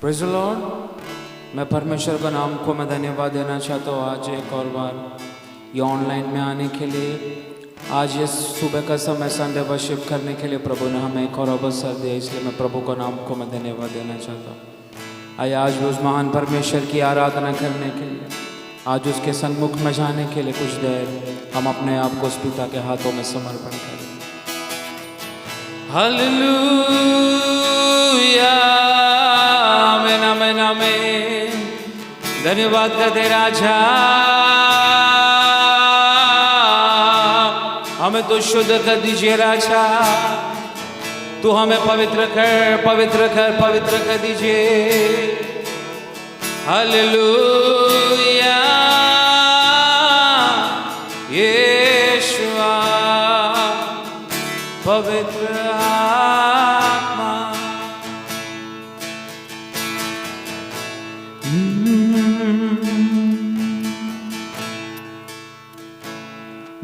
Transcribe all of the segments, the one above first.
Praise the Lord. मैं परमेश्वर का नाम को मैं धन्यवाद देना चाहता हूँ आज एक और बार ये ऑनलाइन में आने के लिए। आज ये सुबह का समय संडे वर्शिप करने के लिए प्रभु ने हमें एक और अवसर दिया, इसलिए मैं प्रभु का नाम को मैं धन्यवाद देना चाहता हूँ। आइए आज उस महान परमेश्वर की आराधना करने के लिए, आज उसके सन्मुख में जाने के लिए कुछ देर हम अपने आप को उस पिता के हाथों में समर्पण करें। हालेलुया, आमीन आमीन आमीन। धन्यवाद करते राजा, हमें तो शुद्ध कर दीजिए राजा, तू हमें पवित्र कर पवित्र कर पवित्र कर दीजिए। हालेलुया, यीशुआ पवित्र आत्मा।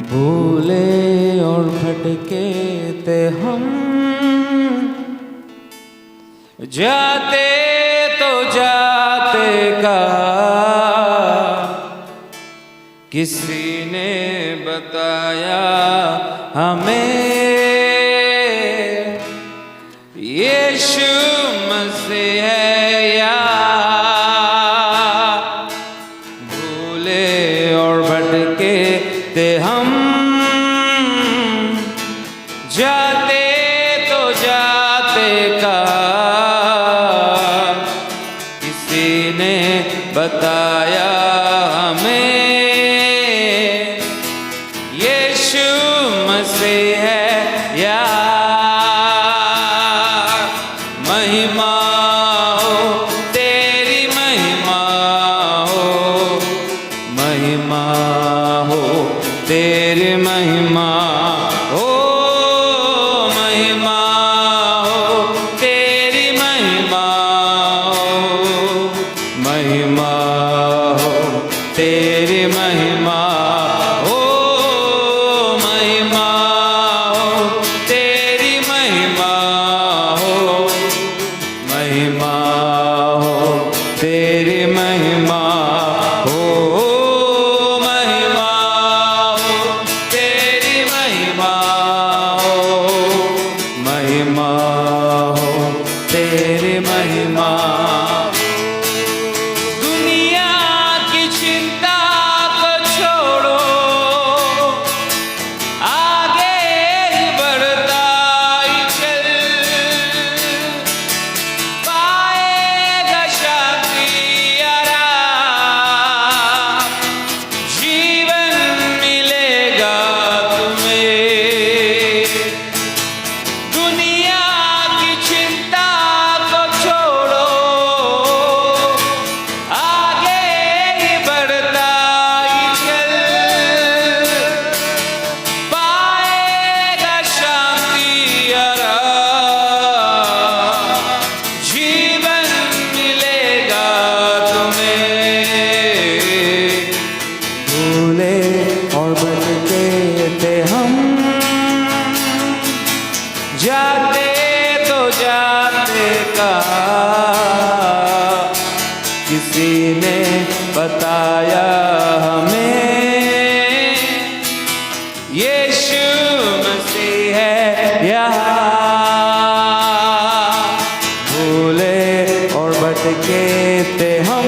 भूले और भटके थे हम, जाते तो जाते का किसी ने बताया हमें, यीशु मसीह है यार। भूले और भटके थे हम, जाते तो जाते का किसी ने बताया हमें, यीशु मसीह है यार। महिमा हो तेरी, महिमा हो, महिमा हो तेरी, महिमा हो, महिमा हो तेरी, महिमा हो, महिमा हो तेरी, महिमा हो, महिमा हो तेरी, महिमा हो, महिमा हो तेरी, महिमा हो, महिमा हो तेरी, महिमा हो, महिमा हो तेरी, महिमा। दुनिया की चिंता को छोड़ो, आगे ही बढ़ता ही चल, पाएगा शांति आराम, जीवन मिलेगा तुम्हें। दुनिया की चिंता को छोड़ो, आगे ही बढ़ता ही चल, पाएगा शांति आराम, जीवन मिलेगा तुम्हें। भूले और भटके थे हम, जाते तो जाते का किसी ने बताया हमें, यीशु मसीह है यहाँ। भूले और भटके थे हम,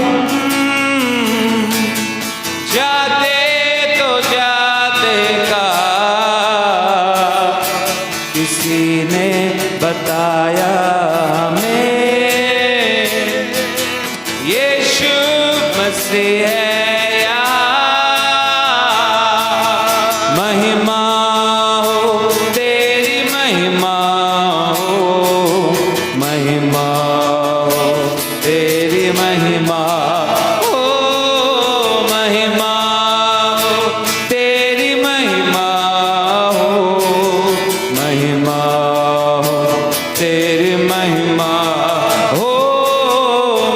जाते तो जाते का किसी ने बताया हमें, यीशु मसीह है यार। महिमा हो तेरी, महिमा हो, महिमा हो तेरी, महिमा हो, महिमा हो तेरी, महिमा हो, महिमा हो तेरी, महिमा हो,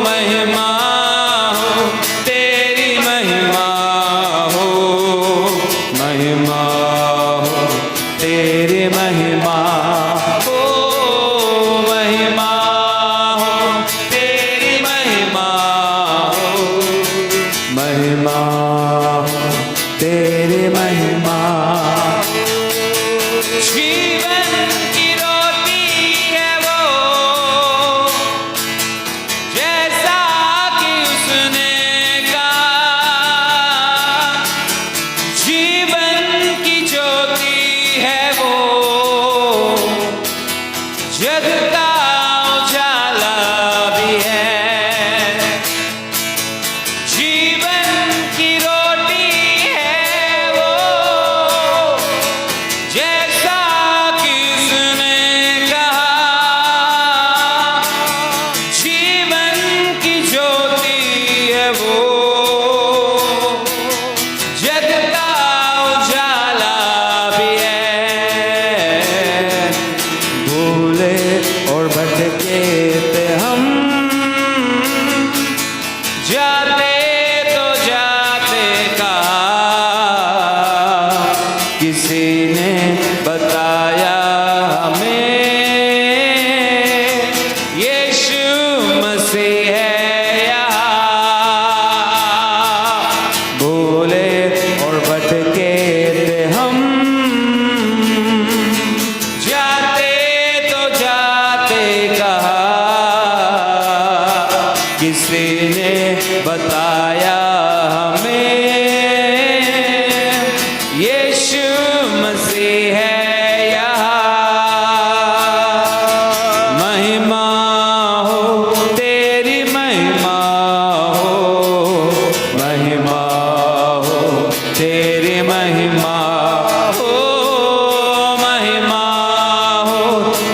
महिमा हो तेरी, किसी ने बताया हमें यीशु मसीह है यहाँ। महिमा हो तेरी महिमा हो, महिमा हो तेरी महिमा हो, महिमा हो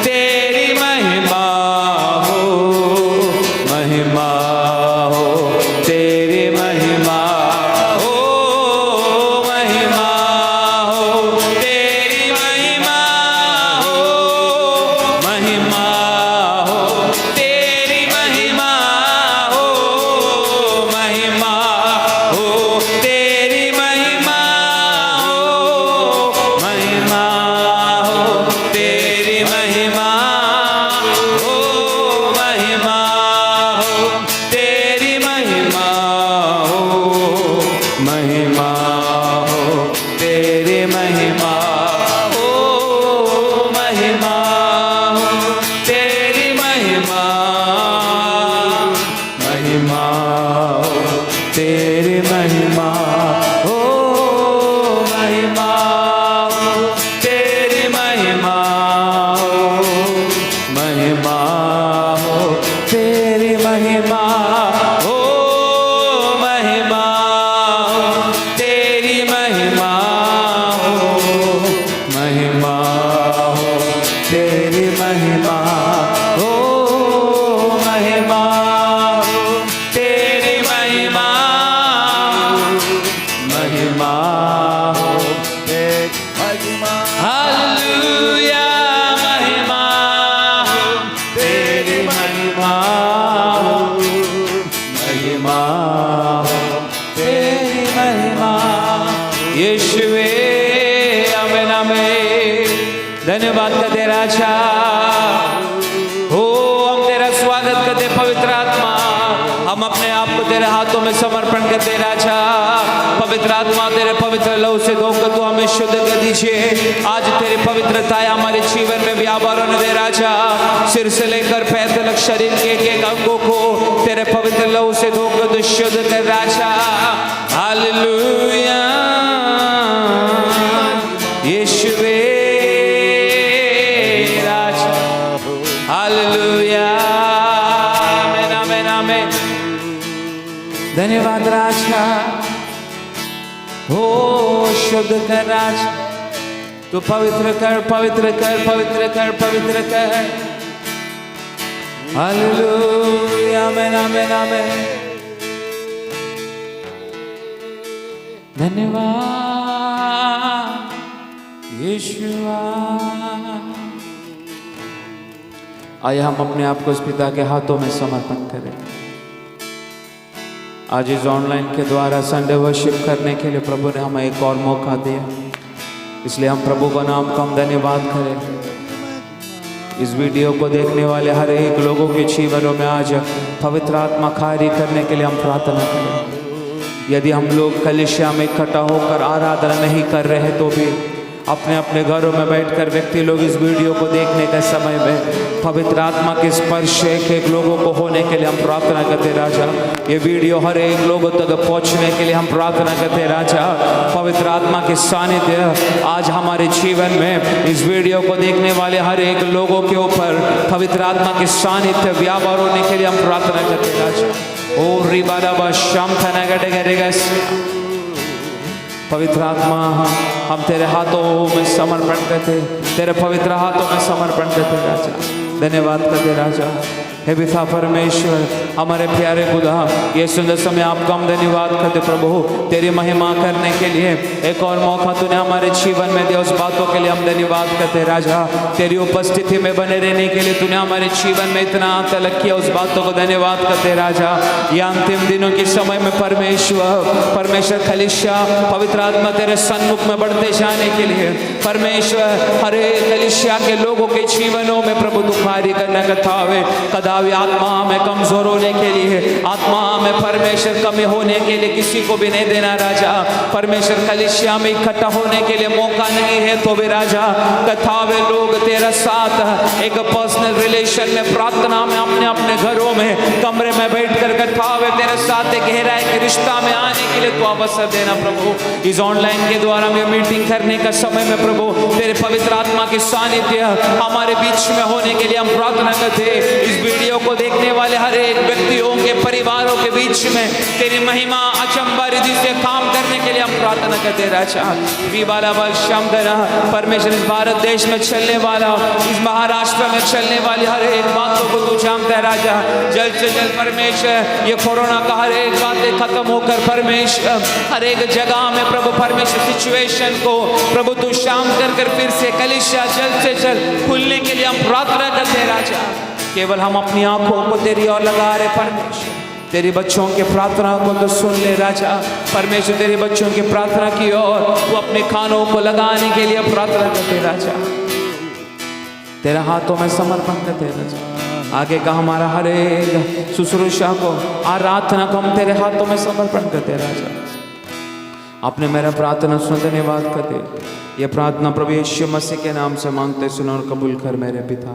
तेरी महिमा हो, महिमा हो तेरी महिमा हो, महिमा हो तेरी महिमा हो, महिमा हो तेरी महिमा हो, महिमा हो तेरी महिमा हो, महिमा हो तेरी महिमा हो, महिमा हो तेरी महिमा हो, महिमा हो तेरी महिमा हो, महिमा हो तेरी महिमा, महिमा हो तेरी महिमा हो, महिमा हो तेरी महिमा हो, महिमा हो तेरी महिमा हो, महिमा हो तेरी महिमा हो, महिमा हो तेरी महिमा हो, महिमा हो तेरी महिमा, महिमा हो तेरी महिमा। हालेलुया, महिमा हो तेरी महिमा हो, महिमा हो तेरी महिमा। यीशुवे आमेन आमेन। धन्यवाद करते राजा, हो हम तेरा स्वागत करते पवित्र आत्मा, हम अपने आप को तेरे हाथों में समर्पण करते राजा। पवित्र आत्मा तेरे पवित्र लहू से धोकर तू हमें शुद्ध कर दीजिए। आज तेरी पवित्रताएं हमारे जीवन में व्यापार होने दे राजा। सिर से लेकर पैर तक शरीर के एक एक अंगों को तेरे पवित्र लहू से धोकर तू शुद्ध कर राजा। हालेलुया, यीशुवे राजा। हालेलुया, आमेन आमेन आमेन। धन्यवाद राजा, हो शुद्ध कर राजा, तू पवित्र कर पवित्र कर पवित्र कर पवित्र कर। हालेलुया, आमेन आमेन आमेन। धन्यवाद यीशुआ। आइए हम अपने आप को उस पिता के हाथों में समर्पण करें। आज इस ऑनलाइन के द्वारा संडे वर्शिप करने के लिए प्रभु ने हमें एक और मौका दिया, इसलिए हम प्रभु का नाम का हम धन्यवाद करें। इस वीडियो को देखने वाले हर एक लोगों के जीवनों में आज पवित्र आत्मा कार्य करने के लिए हम प्रार्थना करें। यदि हम लोग कलीसिया में इकट्ठा होकर आराधना नहीं कर रहे तो भी अपने अपने घरों में बैठकर व्यक्ति लोग इस वीडियो को देखने के समय में पवित्र आत्मा के स्पर्श एक एक लोगों को होने के लिए हम प्रार्थना करते राजा। ये वीडियो हर एक लोगों तक पहुंचने के लिए हम प्रार्थना करते राजा। पवित्र आत्मा के सानिध्य आज हमारे जीवन में इस वीडियो को देखने वाले हर एक लोगों के ऊपर पवित्र आत्मा के सानिध्य व्यापार होने के लिए हम प्रार्थना करते राजा। ओ रिबाराबा शाम थनागडेगरेगस। पवित्र आत्मा हम तेरे हाथों में समर्पण करते, तेरे पवित्र हाथों में समर्पण करते राजा। धन्यवाद करते राजा। हे पिता परमेश्वर, हमारे प्यारे खुदा, ये सुंदर समय आपका हम धन्यवाद करते प्रभु। तेरी महिमा करने के लिए एक और मौका तूने हमारे जीवन में दिया, उस बातों के लिए हम धन्यवाद करते राजा। तेरी उपस्थिति में बने रहने के लिए तूने हमारे जीवन में इतना तलक किया, उस बातों को धन्यवाद करते राजा। ये अंतिम दिनों के समय में परमेश्वर कलीसिया पवित्र आत्मा तेरे सन्मुख में बढ़ते जाने के लिए परमेश्वर हर एक कलीसिया के लोगों के जीवनों में प्रभु तू कार्य करना कथावे कदावी। आत्मा में कमजोर होने के लिए, आत्मा में परमेश्वर कमी होने के लिए किसी को भी नहीं देना राजा। परमेश्वर कलीसिया में इकट्ठा होने के लिए मौका नहीं है तो भी राजा कथावे लोग तेरा साथ एक पर्सनल रिलेशन में प्रार्थना में अपने अपने घरों में कमरे में बैठ कर रखाव है, तेरे साथ गहराई के रिश्ता में आने के लिए तू अवसर देना प्रभु। इस ऑनलाइन के द्वारा में मीटिंग करने का समय में प्रभु तेरे पवित्र आत्मा की सानिध्य हमारे बीच में होने के लिए हम प्रार्थना करते हैं। इस वीडियो को देखने वाले हर एक व्यक्तियों के परिवारों के बीच में तेरी महिमा अचंबा रिद्धि से काम करने के लिए हम प्रार्थना करते राजा। विवाला बल शमदना परमेश्वर इस भारत देश में चलने वाला, इस महाराष्ट्र में चलने वाली हर एक बातों को तू जानता है राजा। जल्द से जल्द परमेश्वर ये कोरोना का हर एक बातें खत्म होकर परमेश्वर हर एक जगह में प्रभु परमेश्वर सिचुएशन को प्रभु तू शाम कर फिर से कलीसिया जल्द से जल्द खुलने के लिए हम प्रार्थना करते राजा। केवल हम अपनी आंखों को तेरी ओर लगा रहे परमेश्वर, तेरे बच्चों के प्रार्थना को तो सुन ले राजा। परमेश्वर तेरे बच्चों की प्रार्थना की ओर तू अपने कानों को लगाने के लिए प्रार्थना करते राजा। तेरे हाथों में समर्पण करते राजा। आगे का हमारा हर एक शुश्रूषा को आराधना को हम तेरे हाथों में समर्पण करते राजा। आपने मेरा प्रार्थना सुन धन्यवाद करते। ये प्रार्थना प्रभु यीशु मसीह के नाम से मांगते सुनो और कबूल कर मेरे पिता।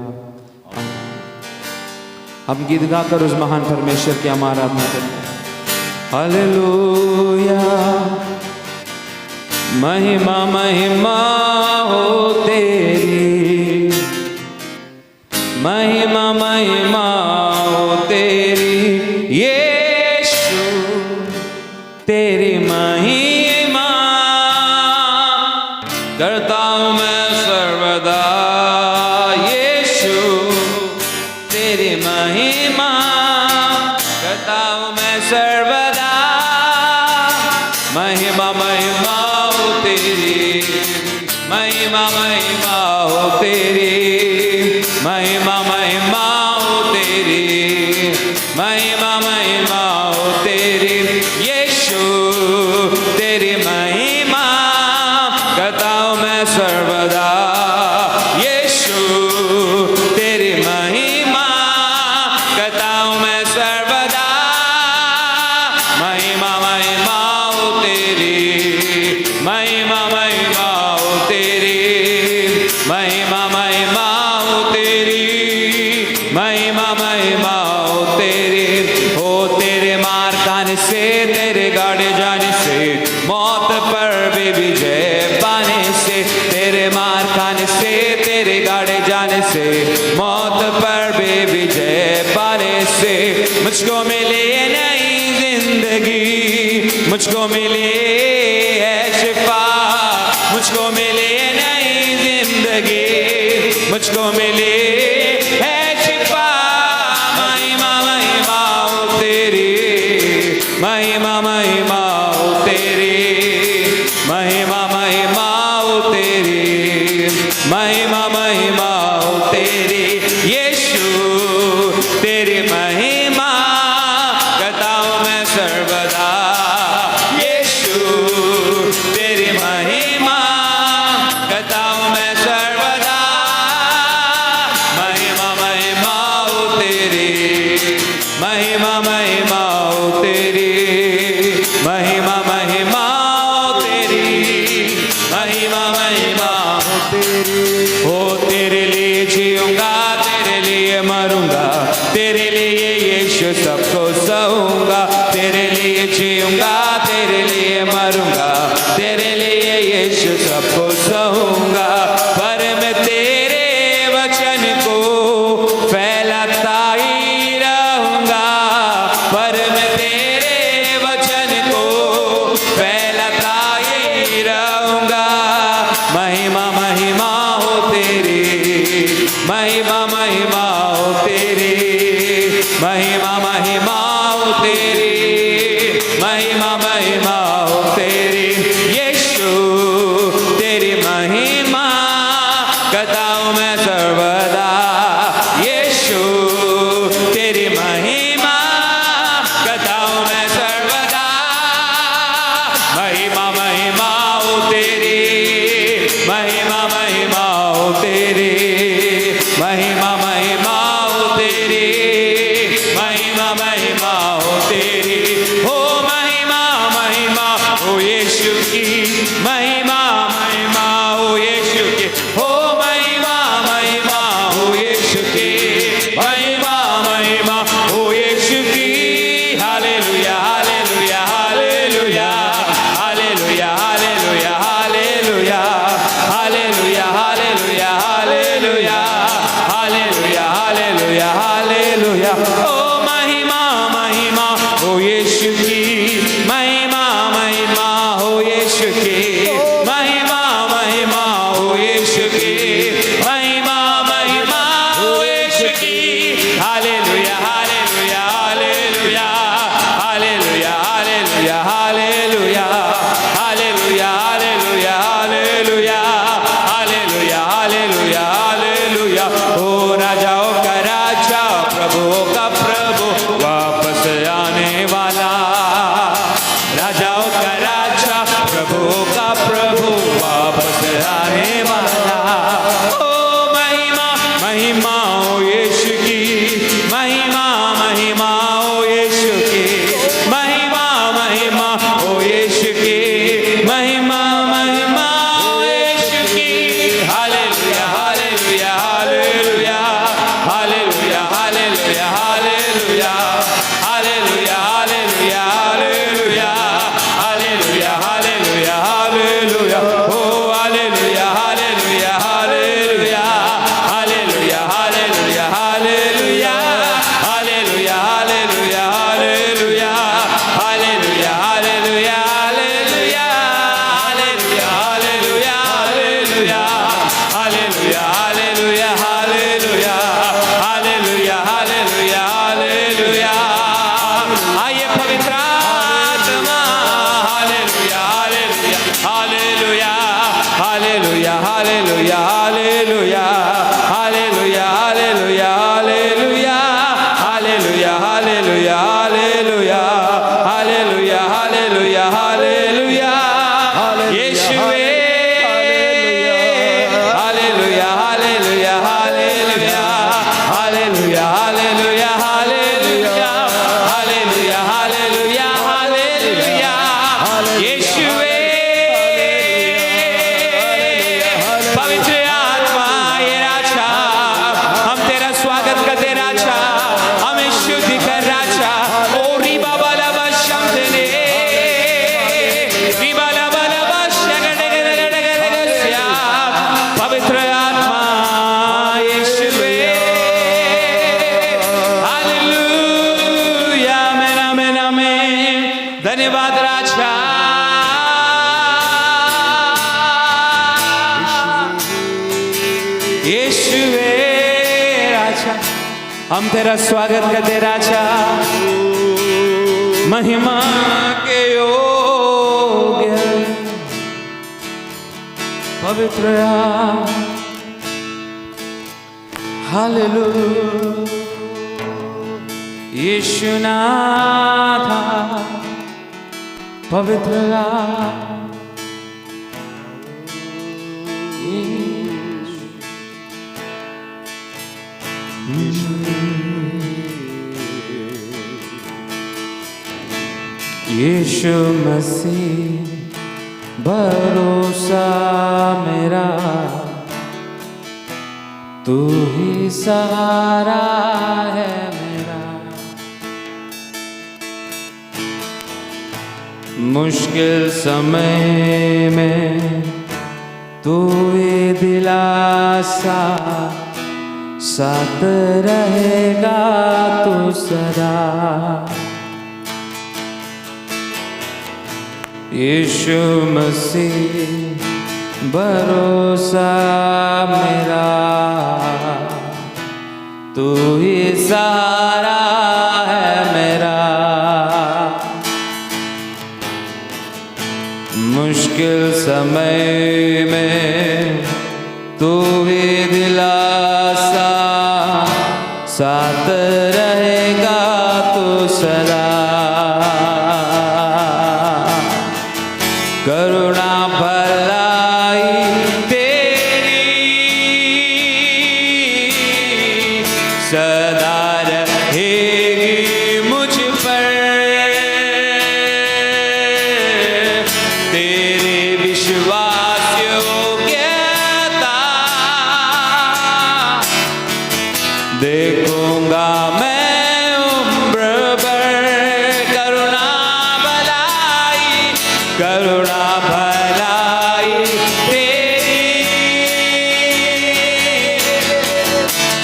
हम गीत गाकर उस महान परमेश्वर की हम आराधना करते। हालेलुया महिमा महिमा हो तेरी, महिमा महिमा हो तेरी यीशु, तेरी महिमा करता हूँ मैं सर्वदा। यीशु तेरी महिमा करता हूँ मैं सर्वदा। महिमा महिमा हो तेरी, महिमा महिमा हो तेरी, महिमा महिमा हो तेरी, महिमा महिमा हो तेरी यीशु, तेरी महिमा करता हूँ मैं सर्वदा। यीशु तेरी महिमा करता हूँ मैं सर्वदा। महिमा महिमा हो तेरी, महिमा महिमा हो तेरी, महिमा महिमा हो तेरी, महिमा महिमा हो तेरी। हो तेरे मार खाने से, तेरे गाड़े जाने से, मौत पर भी विजय पाने से, तेरे मार खाने से, तेरे गाड़े जाने से, मौत पर भी विजय पाने से मुझको मिली नई जिंदगी, मुझको मिली है शिफा, मुझको मिली नई जिंदगी, मुझको मिली है शिफा। महिमा महिमा हो तेरी, महिमा महिमा हो तेरी, महिमा महिमा हो तेरी, महिमा महिमा हो तेरी यीशु, तेरी महिमा करता हूँ मैं सर्वदा। यीशु तेरी महिमा करता हूँ मैं सर्वदा। महिमा महिमा हो तेरी, महिमा महिमा हो तेरी, महिमा महिमा हो तेरी, महिमा महिमा हो तेरी। हो तेरे लिए जीऊंगा, तेरे लिए मरूंगा, तेरे लिए यीशु सबको सहूंगा। तेरे लिए जीऊंगा, तेरे लिए मरूंगा, तेरे लिए यीशु सबको सहूंगा। पर मैं तेरे वचन को फैलाता ही रहूंगा, पर मैं तेरे वचन को फैलाता ही रहूंगा। महिमा महिमा हो तेरी, महिमा महिमा हो तेरी, महिमा महिमा हो तेरी, महिमा महिमा हो तेरी यीशु, तेरी महिमा करता हूँ मैं सर्वदा। यीशु तेरी महिमा करता हूँ मैं सर्वदा। महिमा महिमा हो तेरी, महिमा महिमा हो तेरी, महिमा महिमा हो तेरी, महिमा महिमा हो तेरी। हो महिमा महिमा हो यीशु की, महिमा महिमा हो यीशु की। हो महिमा महिमा हो यीशु की, महिमा महिमा हो यीशु की। धन्यवाद राजा। यीशुवे राजा, हम तेरा स्वागत करते राजा। महिमा के योग्य पवित्र हालेलुया। यीशु नाथा पवित्र यीशु मसीह भरोसा मेरा, तू ही सहारा है मेरा। मुश्किल समय में तू ही दिलासा, साथ रहेगा तू सदा। यीशु मसीह भरोसा मेरा, तू ही सहारा है मेरा। मुश्किल समय में तू ही दिलासा, साथ रहेगा तू सदा। करुणा भलाई तेरी सदा रहेगी मुझ पर। तेरे विश्वास योग्यता देखूंगा मैं उम्र भर। करुणा भलाई, करुणा भलाई तेरी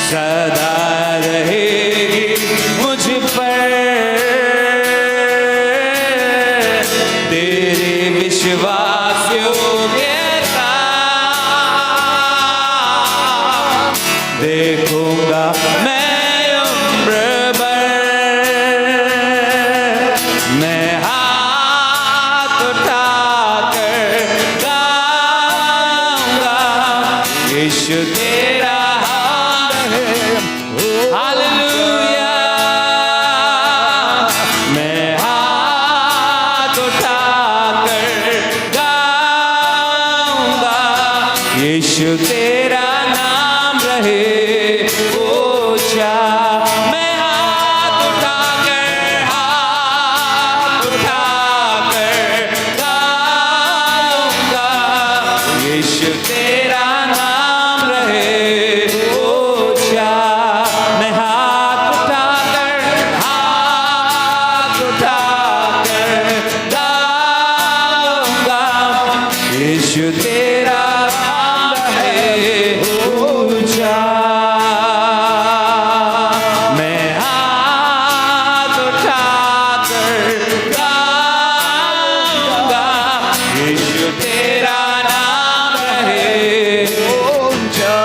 सदा रहेगी मुझ पर। तेरे विश्वास योग्यता देखूंगा मैं उम्र भर। मैं हाथ उठाकर गाऊंगा, यीशु तेरा हालेलुया। मैं हाथ उठाकर गाऊंगा, यीशु तेरा नाम रहे ऊंचा। मैं हाथ उठाकर गाऊंगा, यीशु तेरा नाम रहे ऊंचा। मैं हाथ उठाकर गाऊंगा, यीशु तेरा नाम रहे ऊंचा। मैं हाथ उठाकर गाऊंगा, यीशु तेरा नाम रहे ऊंचा।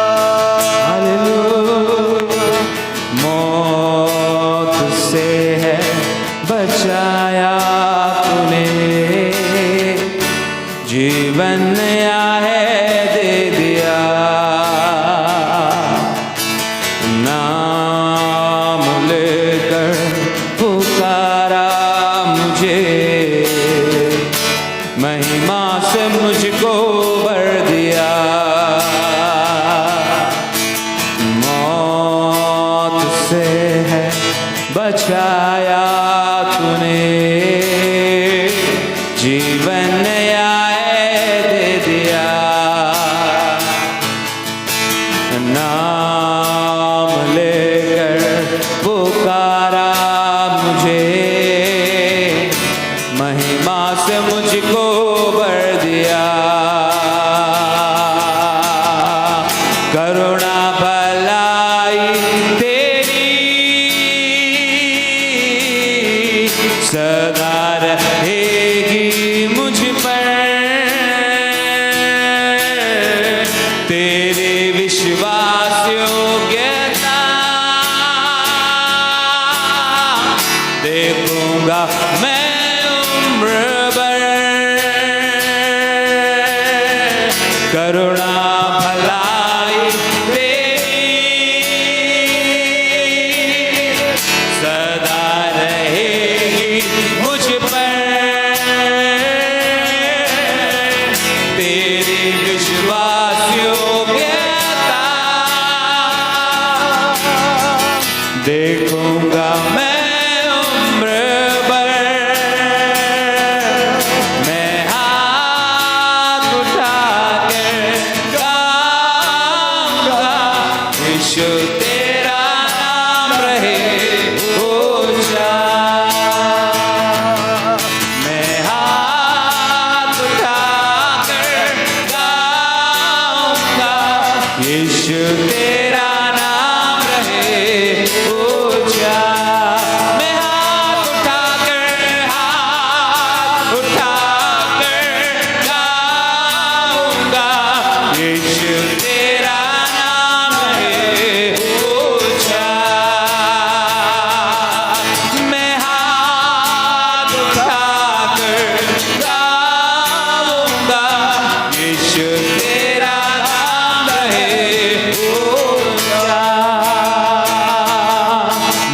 हालेलुया। मौत से है बचाया तूने, जीवन नया है दे दिया। नाम लेकर पुकारा मुझे, महिमा से मुझको भर दिया। मौत से है बचाया तूने, जीवन नया दे दिया। नाम लेकर पुकारा मुझे, महिमा से मुझको भर दिया। करुणा भलाई तेरी सदा रहेगी मुझ पर तेरे विश्वास योग्यता। देखूंगा मैं उम्र भर करुणा भलाई तेरी सदा रहेगी मुझ पर तेरी विश्वास योग्यता। देखूंगा मैं उम्र भर मैं हाथ उठाकर गाऊंगा यीशु तेरा नाम रहे ऊंचा। मैं हाथ उठाकर गाऊंगा यीशु तेरा नाम रहे ऊंचा। मैं हाथ उठाकर गाऊंगा यीशु तेरा नाम रहे ऊंचा। मैं हाथ उठाकर गाऊंगा यीशु तेरा नाम रहे ऊंचा।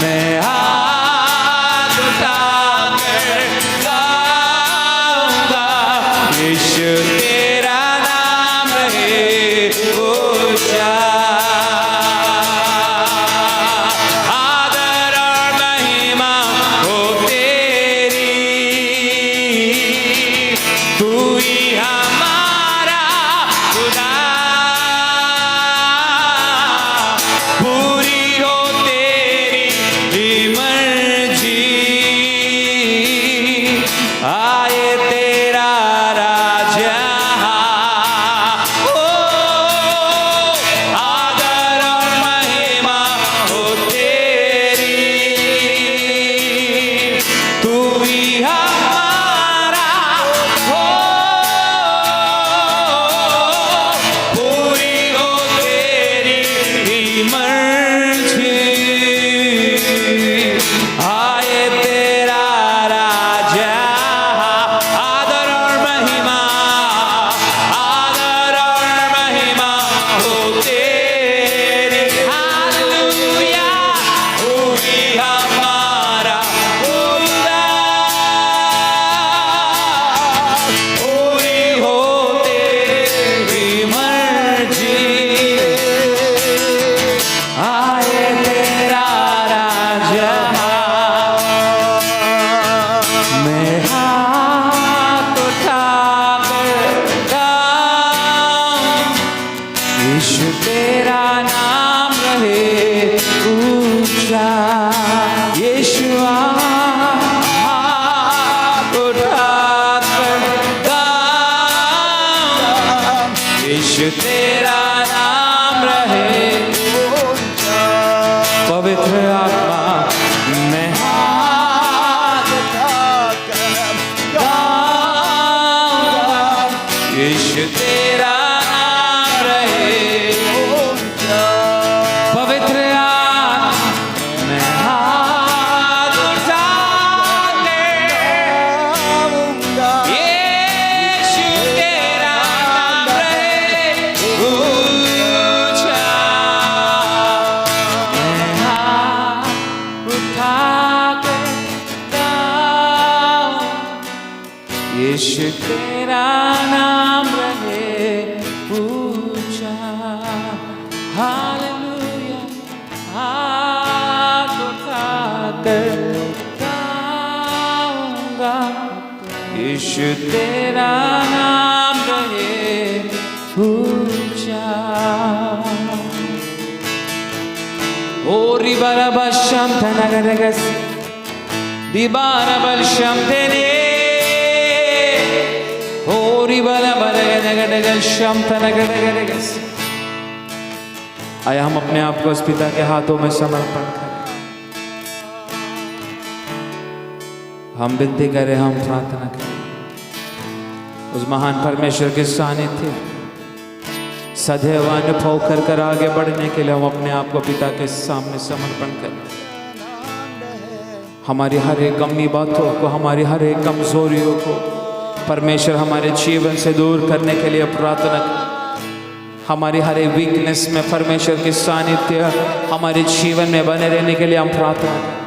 मैं हाथ उठाकर गाऊंगा यीशु तेरा नाम रहे ऊंचा। आदर और महिमा हो तेरी तू ही हमारा खुदा। पूरी हो तेरी ही मर्जी आए तेरा राजा। ओ आदर और महिमा हो तेरी तू ही हमारा हो। पूरी हो तेरी ही मर्जी आए तेरा राजा। आदर और महिमा हो तेरी। हालेलुया तू ही हमारा खुदा। पूरी हो तेरी मर्जी आए तेरा राजा। मैं हाथ उठाकर गाऊं यीशु तेरा नाम रहे ऊंचा। यीशु हाथ उठाकर गाऊं यीशु तेरा नाम रहे ऊंचा। पवित्र आत्मा मैं हाथ उठाकर गाऊंगा यीशु तेरा नाम रहे ऊंचा। पवित्र आत्मा मैं हाथ उठाकर गाऊंगा यीशु तेरा नाम रहे ऊंचा। मैं हाथ उठाकर गाऊं यीशु तेरा नाम रहे ऊंचा। हालेलुया हाथ उठाकर गाऊंगा यीशु तेरा नाम रहे ऊंचा। Ori barabasham tanagaragas dibarabasham tene Ori barabaragadagasham tanagaragas। आया हम अपने आप को उस पिता के हाथों में समर्पण करें। हम विनती करें, हम प्रार्थना करें उस महान परमेश्वर के सानिध्य सदैव अनुभव कर आगे बढ़ने के लिए हम अपने आप को पिता के सामने समर्पण करें। हमारी हर एक कमी बातों को, हमारी हर एक कमजोरियों को परमेश्वर हमारे जीवन से दूर करने के लिए प्रार्थना करें। हमारी हर एक वीकनेस में परमेश्वर के सानिध्य हमारे जीवन में बने रहने के लिए हम प्रार्थना करें।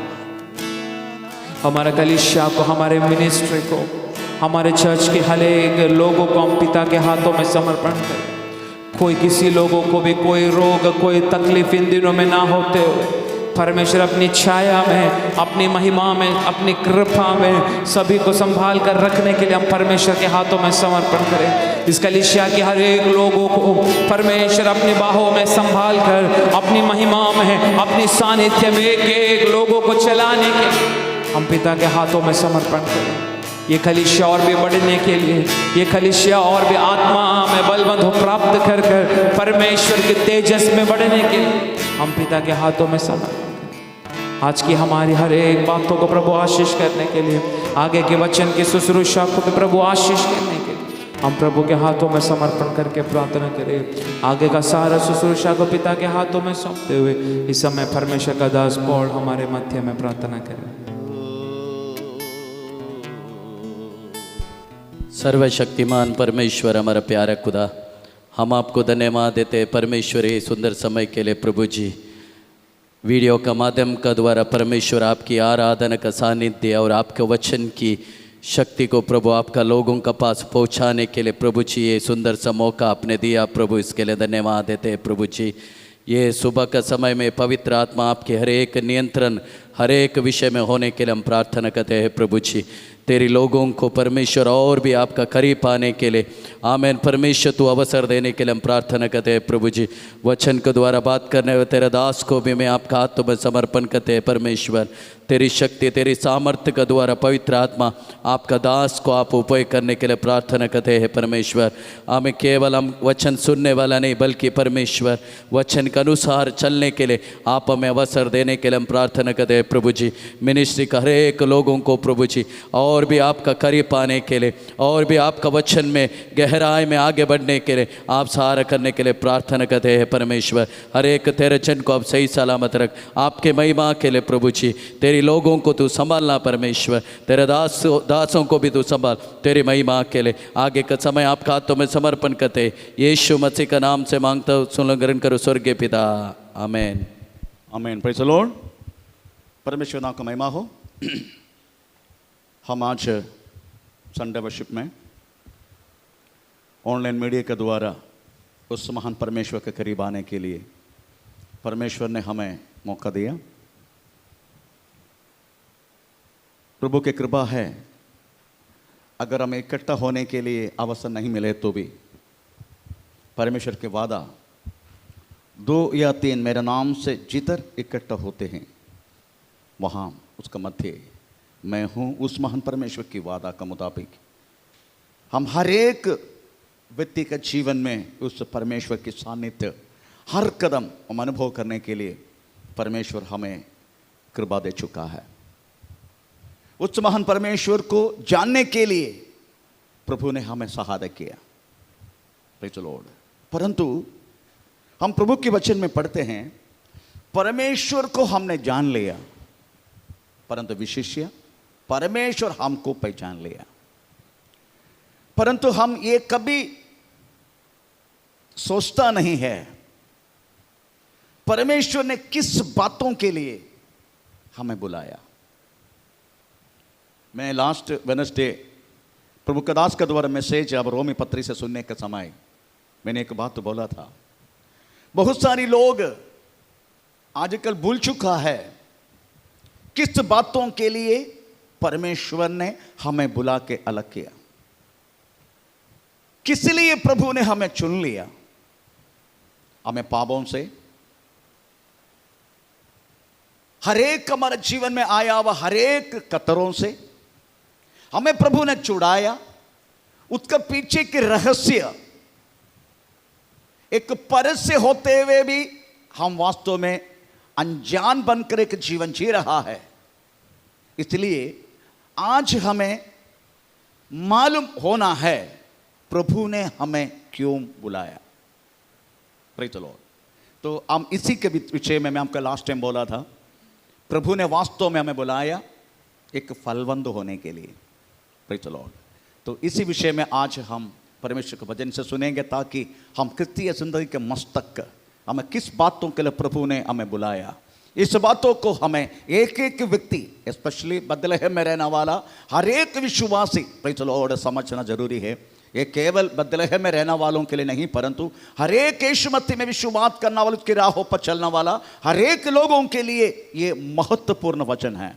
हमारा कलीसिया को, हमारे मिनिस्ट्री को, हमारे चर्च के हर एक लोगों को हम पिता के हाथों में समर्पण करें। कोई किसी लोगों को भी कोई रोग, कोई तकलीफ इन दिनों में ना होते हुए परमेश्वर अपनी छाया में, अपनी महिमा में, अपनी कृपा में सभी को संभाल कर रखने के लिए हम परमेश्वर के हाथों में समर्पण करें। इस कलीसिया के हर एक लोगों को परमेश्वर अपनी बाहों में संभाल कर अपनी महिमा में, अपनी सानिध्य में एक एक लोगों को चलाने के हम पिता के हाथों में समर्पण करें। ये कलीसिया और भी बढ़ने के लिए, ये कलीसिया और भी आत्मा में बलवंत हो प्राप्त कर कर परमेश्वर के तेजस में बढ़ने के लिए हम पिता के हाथों में समर्पण करें। आज की हमारी हर एक बातों को प्रभु आशीष करने के लिए, आगे के वचन की शुश्रूषा को भी प्रभु आशीष करने के लिए हम प्रभु के हाथों में समर्पण करके प्रार्थना करें। आगे का सारा शुश्रूषा को पिता के हाथों में सौंपते हुए इस समय परमेश्वर का दास पौल हमारे मध्य में प्रार्थना करें। सर्वशक्तिमान परमेश्वर, हमारा प्यारा खुदा, हम आपको धन्यवाद देते हैं परमेश्वर ये सुंदर समय के लिए। प्रभु जी, वीडियो का माध्यम का द्वारा परमेश्वर आपकी आराधना का सानिध्य और आपके वचन की शक्ति को प्रभु आपका लोगों का पास पहुंचाने के लिए प्रभु जी ये सुंदर सा मौका आपने दिया प्रभु, इसके लिए धन्यवाद देते हैं प्रभु जी। ये सुबह का समय में पवित्र आत्मा आपके हर एक नियंत्रण, हर एक विषय में होने के लिए हम प्रार्थना करते हैं प्रभु जी। तेरी लोगों को परमेश्वर और भी आपका करीब पाने के लिए आमेन परमेश्वर तू अवसर देने के लिए हम प्रार्थना करते हैं प्रभु जी। वचन के द्वारा बात करने हुए तेरे दास को भी मैं आपका हाथों में समर्पण करते हैं परमेश्वर। तेरी शक्ति, तेरी सामर्थ्य का द्वारा पवित्र आत्मा आपका दास को आप उपयोग करने के लिए प्रार्थना करते हैं परमेश्वर। हमें केवल हम वचन सुनने वाला नहीं बल्कि परमेश्वर वचन के अनुसार चलने के लिए आप हमें अवसर देने के लिए हम प्रार्थना करते हैं प्रभु जी। मिनिस्ट्री का हर एक लोगों को प्रभु जी और भी आपका करीब पाने के लिए और भी आपका वचन में गहराई में आगे बढ़ने के लिए आप सहारा करने के लिए प्रार्थना करते हैं परमेश्वर। हर एक तेरे जन को आप सही सलामत रख आपके महिमा के लिए प्रभु जी। तेरी लोगों को तू संभालना परमेश्वर, तेरे दासों को भी तू संभाल तेरी महिमा के लिए। आगे का समय आपका हाथों में समर्पण करते यीशु मसीह का नाम से मांगता हूँ, सुन ग्रहण करो स्वर्गीय पिता, amen amen. Praise the Lord. परमेश्वर नाम का महिमा हो। हम आज संडे वर्शिप में ऑनलाइन मीडिया के द्वारा उस महान परमेश्वर के करीब आने के लिए परमेश्वर ने हमें मौका दिया। प्रभु की कृपा है, अगर हमें इकट्ठा होने के लिए अवसर नहीं मिले तो भी परमेश्वर के वादा 2 या 3 मेरे नाम से जिधर इकट्ठा होते हैं वहाँ उसका मध्य मैं हूँ। उस महान परमेश्वर की वादा का मुताबिक हम हर एक व्यक्ति के जीवन में उस परमेश्वर की सानिध्य हर कदम हम अनुभव करने के लिए परमेश्वर हमें कृपा दे चुका है। उस महान परमेश्वर को जानने के लिए प्रभु ने हमें सहायता किया। Praise the Lord. परंतु हम प्रभु के वचन में पढ़ते हैं परमेश्वर को हमने जान लिया, परंतु विशिष्य परमेश्वर हमको पहचान लिया। परंतु हम ये कभी सोचता नहीं है परमेश्वर ने किस बातों के लिए हमें बुलाया। मैं लास्ट वेडनेसडे प्रभु का दास के द्वारा मैसेज अब रोमी पत्री से सुनने के समय मैंने एक बात तो बोला था, बहुत सारी लोग आजकल भूल चुका है किस बातों के लिए परमेश्वर ने हमें बुला के अलग किया, किस लिए प्रभु ने हमें चुन लिया। हमें पापों से, हर एक हमारे जीवन में आया हुआ हर एक कतरों से हमें प्रभु ने छुड़ाया। उसका पीछे के रहस्य एक परस से होते हुए भी हम वास्तव में अनजान बनकर एक जीवन जी रहा है। इसलिए आज हमें मालूम होना है प्रभु ने हमें क्यों बुलाया। Praise the Lord. तो हम इसी के विषय में मैं आपका लास्ट टाइम बोला था, प्रभु ने वास्तव में हमें बुलाया एक फलवंत होने के लिए। Praise the Lord. तो इसी विषय में आज हम परमेश्वर के वचन से सुनेंगे, ताकि हम क्रिस्तीय जिंदगी के मस्तक हमें किस बातों के लिए प्रभु ने हमें बुलाया, इस बातों को हमें एक एक व्यक्ति, स्पेशली बदलेहम में रहने वाला हर एक विश्वासी, प्रेज़ द लॉर्ड, समझना जरूरी है। ये केवल बदलेहम में रहने वालों के लिए नहीं, परंतु हर एक यीशु मसीह में विश्वास करने वाले, उसकी राहों पर चलने वाला हर एक लोगों के लिए ये महत्वपूर्ण वचन है।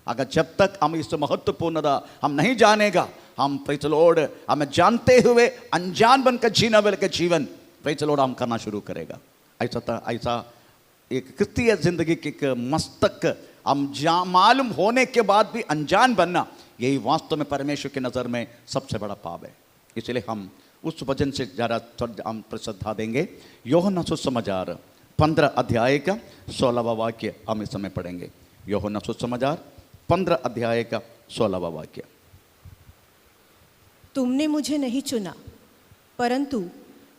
अगर जब तक हम इस महत्वपूर्णता हम नहीं जानेगा, हम प्रेज़ द लॉर्ड हमें जानते हुए अनजान बनकर जीने वाले का जीवन प्रेज़ द लॉर्ड हम करना शुरू करेगा। ऐसा एक क्रिस्तीय जिंदगी के एक मस्तक हम मालूम होने के बाद भी अनजान बनना, यही वास्तव में परमेश्वर की नज़र में सबसे बड़ा पाप है। इसलिए हम उस वचन से ज़्यादा हम श्रद्धा देंगे। यूहन्ना सुसमाचार 15 अध्याय का 16वां वाक्य हम इस समय पढ़ेंगे। यूहन्ना सुसमाचार 15 अध्याय का 16वां वाक्य। तुमने मुझे नहीं चुना, परंतु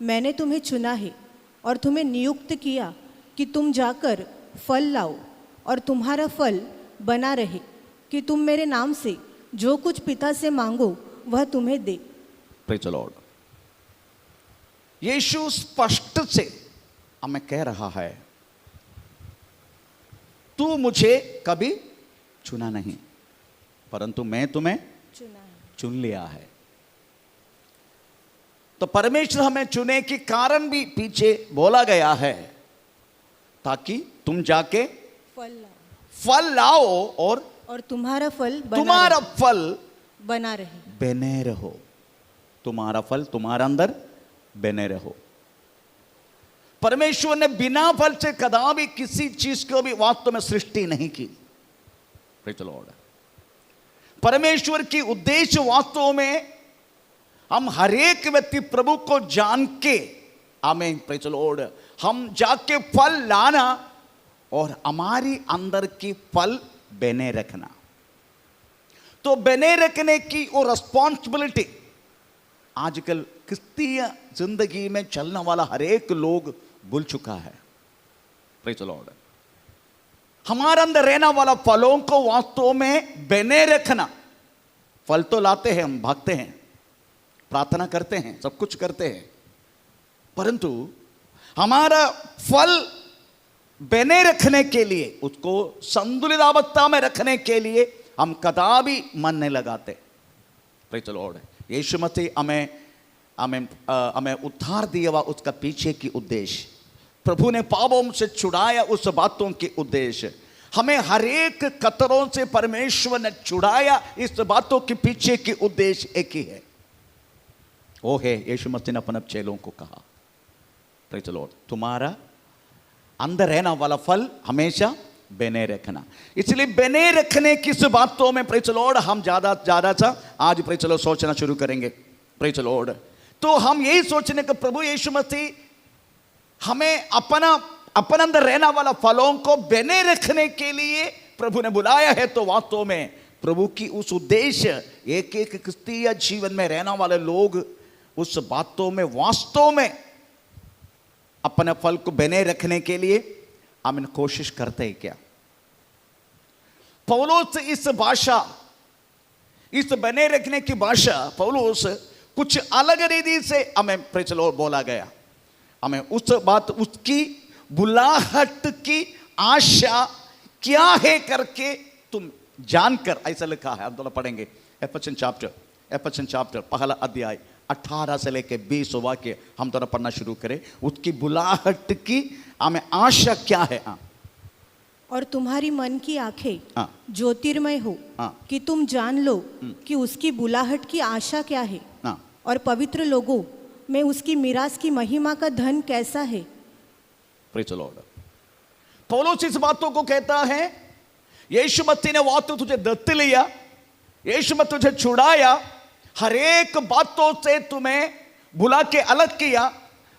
मैंने तुम्हें चुना है और तुम्हें नियुक्त किया कि तुम जाकर फल लाओ और तुम्हारा फल बना रहे, कि तुम मेरे नाम से जो कुछ पिता से मांगो वह तुम्हें दे। Praise the Lord. यीशु स्पष्ट से हमें कह रहा है, तू मुझे कभी चुना नहीं, परंतु मैं तुम्हें चुन लिया है। तो परमेश्वर हमें चुने के कारण भी पीछे बोला गया है, ताकि तुम जाके फल लाओ और तुम्हारा फल बना रहे, बने रहो। तुम्हारा फल तुम्हारा अंदर बने रहो। परमेश्वर ने बिना फल से कदापि किसी चीज को भी वास्तव में सृष्टि नहीं की। Praise the Lord. परमेश्वर की उद्देश्य वास्तव में हम हर एक व्यक्ति प्रभु को जान के, आमीन, प्रेज़ द लॉर्ड, हम जाके फल लाना और हमारी अंदर की फल बने रखना। तो बने रखने की वो रिस्पॉन्सिबिलिटी आजकल क्रिस्तीय जिंदगी में चलने वाला हर एक लोग भूल चुका है। Praise the Lord. हमारे अंदर रहने वाला फलों को वास्तव में बने रखना। फल तो लाते हैं, हम भागते हैं, प्रार्थना करते हैं, सब कुछ करते हैं, परंतु हमारा फल बने रखने के लिए, उसको संतुलित अवस्था में रखने के लिए हम कदापि मन नहीं लगाते। Praise the Lord. Yeshu Masih हमें उद्धार दिया हुआ, उसका पीछे की उद्देश्य, प्रभु ने पापों से छुड़ाया, उस बातों के उद्देश्य, हमें हर एक कतरों से परमेश्वर ने छुड़ाया, इस बातों के पीछे की उद्देश्य एक ही है, वो है यीशु मसीह ने अपने चेलों को कहा, प्रेज़ द लॉर्ड, तुम्हारा अंदर रहना वाला फल हमेशा बने रखना। इसलिए बने रखने की बातों में प्रेज़ द लॉर्ड हम ज्यादा सा आज प्रेज़ द लॉर्ड सोचना शुरू करेंगे। Praise the Lord. तो हम यही सोचने कि प्रभु यीशु मसीह हमें अपना अंदर रहना वाला फलों को बने रखने के लिए प्रभु ने बुलाया है। तो वास्तव में प्रभु की उस उद्देश्य, एक एक क्रिस्तीय जीवन में रहने वाले लोग उस बातों में वास्तव में अपने फल को बने रखने के लिए हम कोशिश करते हैं क्या? पौलुस इस भाषा, इस बने रखने की भाषा पौलुस कुछ अलग रीति से हमें प्रेज़ द लॉर्ड बोला गया। हमें उस बात, उसकी बुलाहट की आशा क्या है करके तुम जानकर, ऐसा लिखा है, हम दोनों पढ़ेंगे एफेसियन चैप्टर पहला अध्याय 18 से लेके 20 वाक्य हम दोनों पढ़ना शुरू करें। उसकी बुलाहट की हमें आशा क्या है? और तुम्हारी मन की आंखें ज्योतिर्मय हो कि तुम जान लो कि उसकी बुलाहट की आशा क्या है और पवित्र लोगों में उसकी मिरास की महिमा का धन कैसा है। Praise the Lord. पौलुस इस बातों को कहता है, यीशु मसीह ने वास्तव तुझे दत्त लिया, यीशु मसीह तुझे छुड़ाया, हर एक बातों से तुम्हें बुला के अलग किया।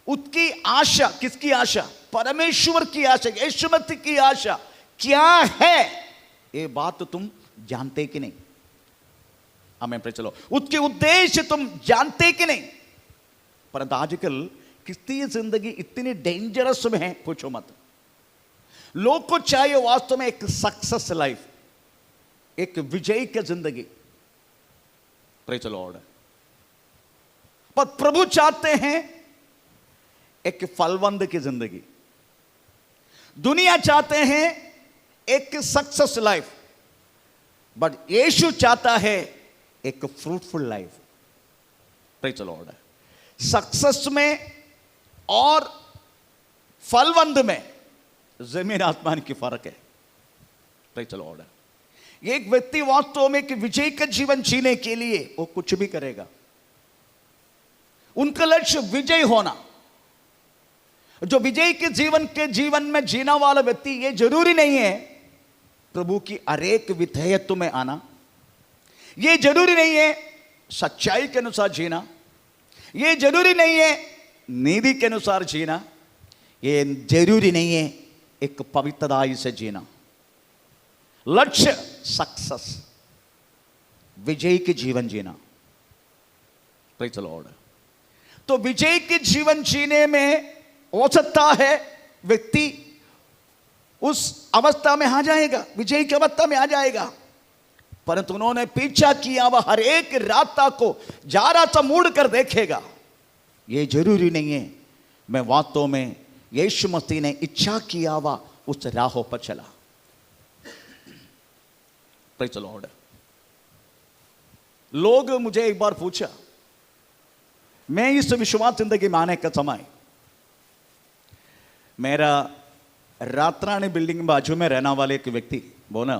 उसकी आशा, किसकी आशा? परमेश्वर की आशा, यीशु मसीह की आशा क्या है, ये बात तुम जानते कि नहीं? हमें चलो, उसके उद्देश्य तुम जानते कि नहीं? परंतु आजकल क्रिस्तीय जिंदगी इतनी डेंजरस में है, पूछो मत। लोग को चाहिए वास्तव में एक सक्सेस लाइफ, एक विजय की जिंदगी। Praise the Lord. पर प्रभु चाहते हैं एक फलवंत की जिंदगी। दुनिया चाहते हैं एक सक्सेस लाइफ, बट यीशु चाहता है एक fruitful life. Praise the Lord. Success में और फलवंत में जमीन आसमान की फर्क है। Praise the Lord. एक व्यक्ति वास्तव में कि विजय का जीवन जीने के लिए वो कुछ भी करेगा। उनका लक्ष्य विजय होना। जो विजय के जीवन में जीना वाला व्यक्ति, ये जरूरी नहीं है प्रभु की अनेक विधेयत्व में आना, ये जरूरी नहीं है सच्चाई के अनुसार जीना, ये जरूरी नहीं है नीति के अनुसार जीना, ये जरूरी नहीं है एक पवित्रताई से जीना। लक्ष्य सक्सेस, विजय के जीवन जीना। Praise the Lord. तो विजय के जीवन जीने में हो सकता है व्यक्ति उस अवस्था में आ जाएगा, विजय की अवस्था में आ जाएगा, परंतु उन्होंने पीछा किया वह हर एक रास्ता को जरा सा मुड़ कर देखेगा। यह जरूरी नहीं है मैं वास्तव में यीशु मसीह ने इच्छा किया वह उस राहों पर चला। Praise the Lord. लोग मुझे एक बार पूछा, मैं इस विश्वास जिंदगी में आने का समय, मेरा रात्राणी बिल्डिंग बाजू में रहने वाले एक व्यक्ति बोला,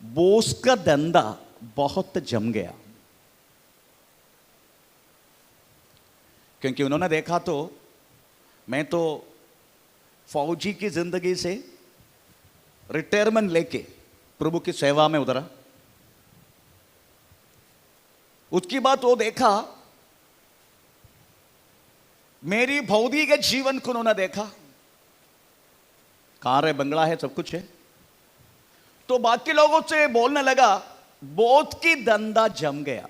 बोस का धंधा बहुत जम गया। क्योंकि उन्होंने देखा तो मैं तो फौजी की जिंदगी से रिटायरमेंट लेके प्रभु की सेवा में उतरा। उसकी बात वो देखा, मेरी भौतिक जीवन को उन्होंने देखा, कार है, बंगला है, सब कुछ है। तो बाकी लोगों से बोलने लगा, बोध की धंधा जम गया।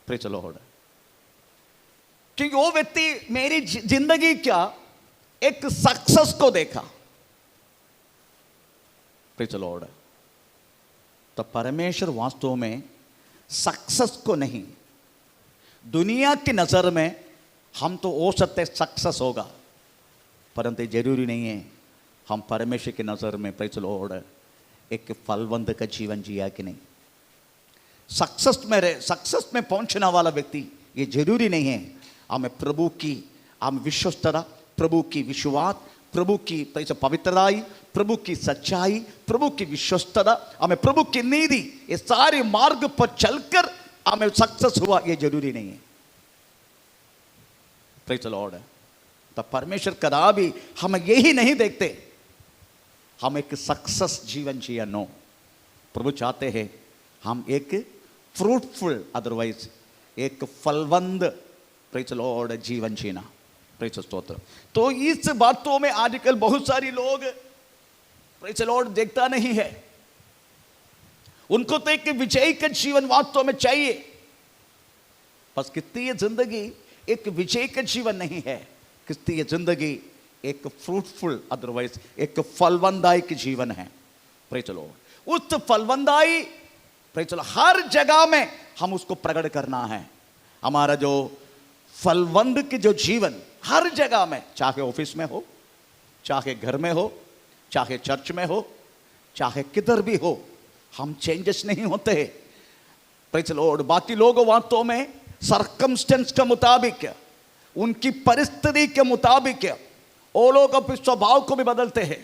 Praise the Lord. क्योंकि वो व्यक्ति मेरी जिंदगी क्या एक सक्सेस को देखा। Praise the Lord. तो परमेश्वर वास्तव में सक्सेस को नहीं, दुनिया की नजर में हम तो हो सकते सक्सेस होगा, परंतु जरूरी नहीं है हम परमेश्वर की नजर में प्रेज द लॉर्ड एक फलवंत का जीवन जिया कि नहीं। सक्सेस में पहुंचने वाला व्यक्ति, ये जरूरी नहीं है हमें प्रभु की विश्वस्तता, प्रभु की विश्वास, प्रभु की पवित्रताई, प्रभु की सच्चाई, प्रभु की विश्वस्तता, हमें प्रभु की नीति, ये सारे मार्ग पर चलकर हमें सक्सेस हुआ, ये जरूरी नहीं है। Praise the Lord. तो परमेश्वर कदा भी हम यही नहीं देखते हम एक सक्सेस जीवन जिया। नो, प्रभु चाहते हैं हम एक फ्रूटफुल, अदरवाइज एक फलवंत प्रेज द लॉर्ड जीवन जीना। प्रेज स्तोत्र। तो इस बातों में आजकल बहुत सारी लोग प्रेज द लॉर्ड देखता नहीं है। उनको तो एक विजय का जीवन वास्तव में चाहिए, बस क्रिस्तीय जिंदगी एक विजय का जीवन नहीं है। क्रिस्तीय जिंदगी एक फ्रूटफुल, अदरवाइज एक फलवंदाई की जीवन है। Praise the Lord. उस फलवंदाई प्रेज द लॉर्ड हर जगह में हम उसको प्रकट करना है। हमारा जो फलवंत की जो जीवन हर जगह में, चाहे ऑफिस में हो, चाहे घर में हो, चाहे चर्च में हो, चाहे किधर भी हो, हम चेंजेस नहीं होते। Praise the Lord. बाकी लोग वास्तव में सर्कमस्टेंस के मुताबिक, उनकी परिस्थिति के मुताबिक वो लोग अपने स्वभाव को भी बदलते हैं,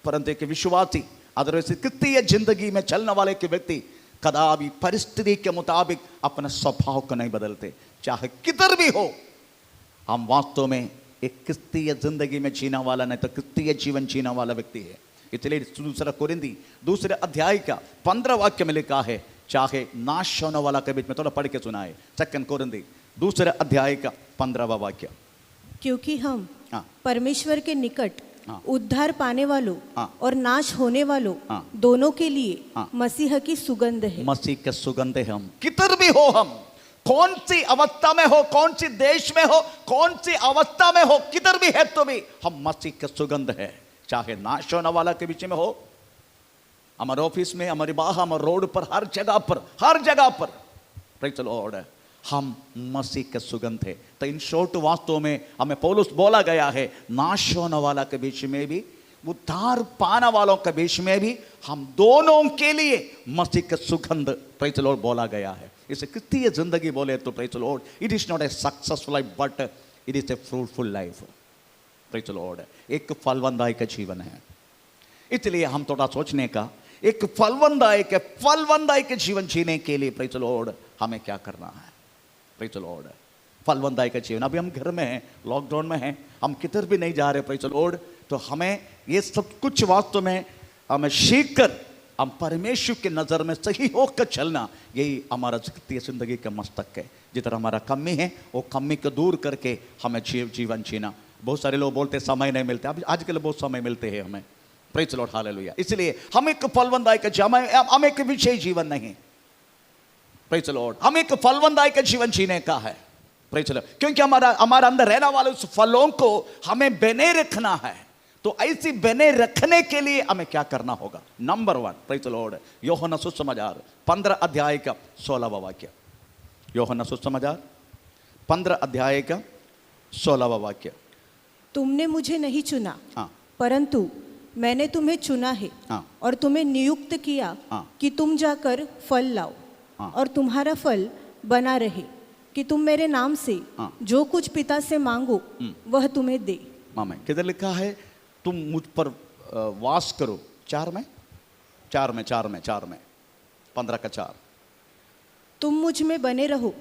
परंतु एक विश्वासी, अदरवाइज क्रिस्तीय जिंदगी में चलने वाले के व्यक्ति कदापि परिस्थिति के मुताबिक अपने स्वभाव को नहीं बदलते, चाहे किधर भी हो। हम वास्तव में एक क्रिस्तीय जिंदगी में जीना वाला नहीं तो क्रिस्तीय जीवन जीना वाला व्यक्ति है। इसलिए दूसरा कोरिंदी दूसरे अध्याय का 15 वाक्य में लिखा है, चाहे नाश होने वाला के बीच में, थोड़ा पढ़ के सुनाए। 2 कोरिंदी दूसरे अध्याय का 15वां वाक्य। क्योंकि हम परमेश्वर के निकट हाँ। उद्धार पाने वालों हाँ। और नाश होने वालों हाँ। दोनों के लिए हाँ। मसीह की सुगंध है। मसीह के सुगंध है हम, किधर भी हो, हम कौन सी अवस्था में हो, कौन सी देश में हो, कौन सी अवस्था में हो, किधर भी है तो भी हम मसीह के सुगंध है। चाहे नाश होने वाला के बीच में हो, हमारे ऑफिस में, हमारी बाहर, हमारे रोड पर, हर जगह पर, हर जगह पर, प्रेज़ द लॉर्ड, हम मसीह के सुगंध है। तो इन शॉर्ट वास्तव में हमें पौलुस बोला गया है, नाश होने वाला के बीच में भी, उद्धार पाने वालों के बीच में भी, हम दोनों के लिए मसीह के सुगंध, प्रेज़ द लॉर्ड, बोला गया है। इसे क्रिस्तीय जिंदगी बोले तो praise the Lord, it is not a successful life but it is a fruitful life. Praise the Lord, एक फलवंदाई का जीवन है। इसलिए हम थोड़ा सोचने का, एक फलवंदाई के जीवन जीने के लिए प्रेज़ द लॉर्ड हमें क्या करना है। प्रेज़ द लॉर्ड, फलवंदाई का जीवन। अभी हम घर में हैं, लॉकडाउन में हैं, हम किधर भी नहीं जा रहे, प्रेज़ द लॉर्ड। तो हमें ये सब कुछ वास्तव में हमें सीख कर हम परमेश्वर की नज़र में सही होकर चलना, यही हमारा क्रिस्तीय जिंदगी का मस्तक है। जिधर हमारा कमी है वो कमी को दूर करके हमें जीवन जीना। बहुत सारे लोग बोलते समय नहीं मिलते, अभी आजकल बहुत समय मिलते हैं हमें, प्रेज़ द लॉर्ड, हालेलुया। इसलिए हम एक फलवंदाई का, हम एक विषय जीवन नहीं, प्रेज़ द लॉर्ड, हम एक फलवंदाई का जीवन जीने का है, प्रेज़ द लॉर्ड। क्योंकि हमारा अंदर रहने वाले उस फलों को हमें बने रखना है। तो ऐसी बने रखने के लिए हमें क्या करना होगा? नंबर 1, प्रेज़ द लॉर्ड, यूहन्ना सुसमाचार 15 अध्याय का 16वां वाक्य। यूहन्ना सुसमाचार 15 अध्याय का 16वां वाक्य। तुमने मुझे नहीं चुना, हाँ, परंतु मैंने तुम्हें चुना है, हाँ, और तुम्हें नियुक्त किया हाँ, कि तुम जाकर फल लाओ, हाँ, और तुम्हारा फल बना रहे, कि तुम मेरे नाम से हाँ, जो कुछ पिता से मांगो वह तुम्हें दे। मामे किधर लिखा है? तुम मुझ पर वास करो। 4 में 15 का 4। तुम मुझ में बने रहो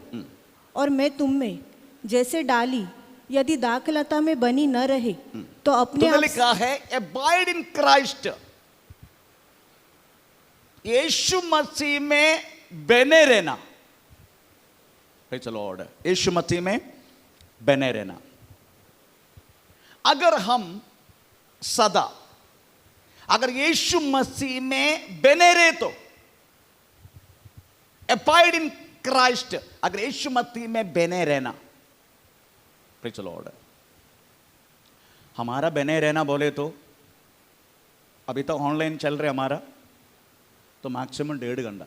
और मैं तुम में, जैसे डाली यदि दाखलता में बनी न रहे तो अपने तुम्हें आप लिखा है abide in Christ, Yeshu Masih में बने रहना। Praise the Lord, Yeshu Masih में बने रहना। अगर हम सदा, अगर यीशु मसीह में बने रहे तो, अबाइड इन क्राइस्ट, अगर यीशु मसीह में बने रहना, प्रेज़ द लॉर्ड, हमारा बने रहना बोले तो अभी तो ऑनलाइन चल रहे हमारा, तो मैक्सिमम 1.5 घंटा।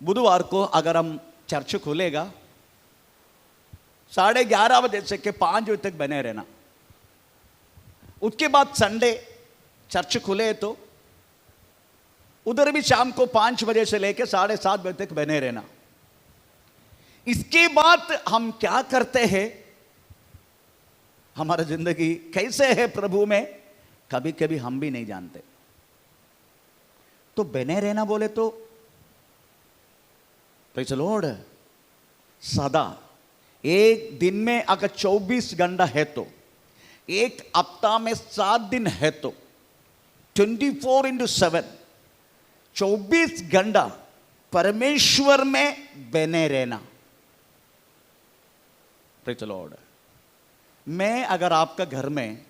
बुधवार को अगर हम चर्च खुलेगा 11:30 बजे से के 5 बजे तक बने रहना। उसके बाद संडे चर्च खुले तो उधर भी शाम को 5 बजे से लेकर 7:30 बजे तक बने रहना। इसके बाद हम क्या करते हैं, हमारा जिंदगी कैसे है प्रभु में, कभी कभी हम भी नहीं जानते। तो बने रहना बोले तो प्रेज़ द लॉर्ड, सदा एक दिन में अगर 24 घंटा है तो, एक हफ्ता में 7 दिन है तो 24/7 24 घंटा परमेश्वर में बने रहना। प्रेज़ द लॉर्ड, मैं अगर आपका घर में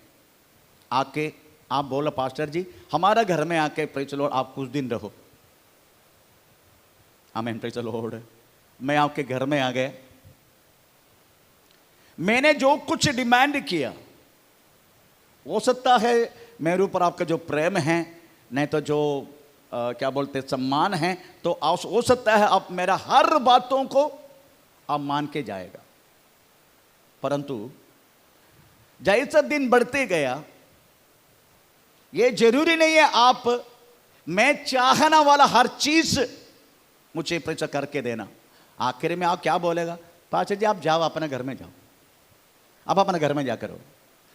आके, आप बोला पास्टर जी हमारा घर में आके प्रेज़ द लॉर्ड आप कुछ दिन रहो, आमीन, प्रेज़ द लॉर्ड, मैं आपके घर में आ गया, मैंने जो कुछ डिमांड किया, हो सकता है मेरे ऊपर आपका जो प्रेम है, नहीं तो जो क्या बोलते सम्मान है, तो हो सकता है आप मेरा हर बातों को आप मान के जाएगा। परंतु जैसा दिन बढ़ते गया, ये जरूरी नहीं है आप मैं चाहना वाला हर चीज मुझे प्रचार करके देना। आखिर में आप क्या बोलेगा, पास्टर जी आप जाओ अपने घर में जाओ, आप अपने घर में जाकर हो,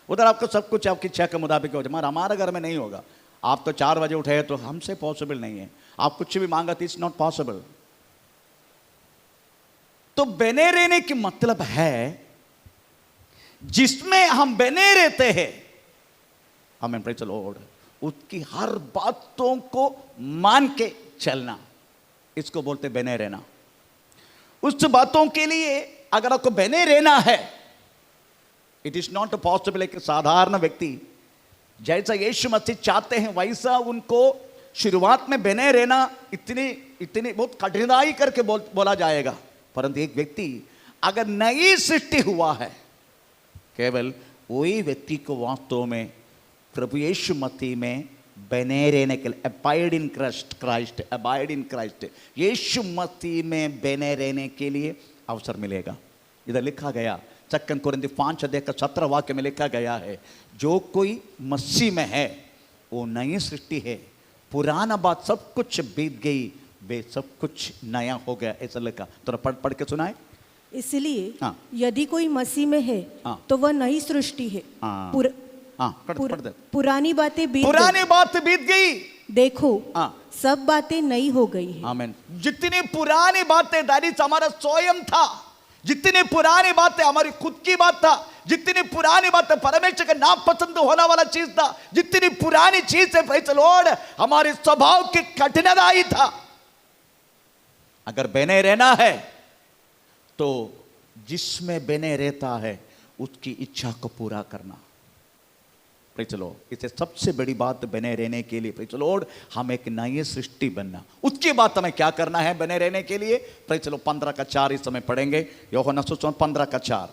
उधर आपको सब कुछ आपकी इच्छा के मुताबिक हो जाए, मगर हमारे घर में नहीं होगा। आप तो 4 बजे उठे तो हमसे पॉसिबल नहीं है, आप कुछ भी मांगा तो इट्स नॉट पॉसिबल। तो बने रहने की मतलब है जिसमें हम बने रहते हैं, हमें प्रेज़ द लॉर्ड उसकी हर बातों को मान के चलना, इसको बोलते बने रहना। उस बातों के लिए अगर आपको बने रहना है इट इज नॉट पॉसिबल एक साधारण व्यक्ति जैसा यीशु मसीह चाहते हैं वैसा उनको शुरुआत में बने रहना इतनी इतनी बहुत कठिनाई करके बोला जाएगा। परंतु एक व्यक्ति अगर नई सृष्टि हुआ है, केवल वही व्यक्ति को वास्तव में प्रभु यीशु मसीह में बने रहने के लिए abide in Christ, abide in Christ, Yeshu Masih में बने रहने के लिए अवसर मिलेगा। इधर लिखा गया 2 कोरिन्थियों 5:17 में लिखा गया है, जो कोई मसीह में है वो नई सृष्टि है, पुराना बात सब कुछ बीत गई, वे सब कुछ नया हो गया, ऐसा लिखा। तो पढ़ के सुनाए। इसलिए हाँ। यदि कोई मसीह में है हाँ। तो वह नई सृष्टि है। हाँ। पढ़ दे। पुरानी बातें पुरानी बात बीत गई, देखो हाँ। सब बातें नई हो गई है। आमीन। जितनी पुरानी बातें दानिश हमारा स्वयं था, जितनी पुरानी बातें हमारी खुद की बात था, जितनी पुरानी बातें परमेश्वर का नापसंद होने वाला चीज था, जितनी पुरानी चीज से प्रेज़ द लॉर्ड हमारे स्वभाव की कठिनाई था, अगर बने रहना है तो जिसमें बने रहता है उसकी इच्छा को पूरा करना। प्रेज़ द लॉर्ड, इसे सबसे बड़ी बात बने रहने के लिए प्रेज़ द लॉर्ड हम एक नई सृष्टि बनना। उसकी बात हमें क्या करना है बने रहने के लिए? प्रेज़ द लॉर्ड 15:4 इस समय पढ़ेंगे, यूहन्ना सुसमाचार 15:4।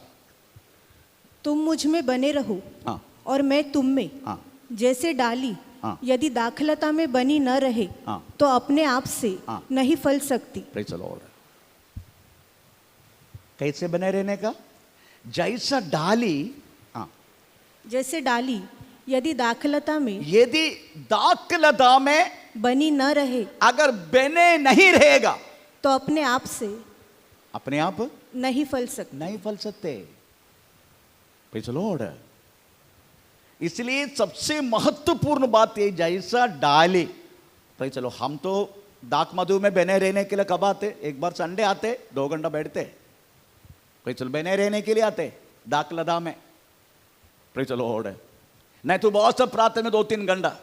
तुम मुझ में बने रहो हाँ। और मैं तुम में, हाँ। जैसे डाली हाँ। यदि दाखलता में बनी न रहे हाँ। तो अपने आप से हाँ। नहीं फल सकती। Praise the Lord. कैसे बने रहने का? जैसा डाली, हाँ, जैसे डाली यदि दाखलता में यदि दाखलता में बनी न रहे अगर बने नहीं रहेगा तो अपने आप से अपने आप नहीं फल सकती। नहीं फल सकते। Praise the Lord. इसलिए सबसे महत्वपूर्ण बात ये, जैसा डाली, प्रेज़ द लॉर्ड, हम तो दाक मधु में बने रहने के लिए कब आते? एक बार संडे आते, 2 घंटा बैठते, प्रेज़ द लॉर्ड, बने रहने के लिए आते दाखलता में। Praise the Lord. नहीं तो बहुत सब प्रार्थना में 2-3 घंटा,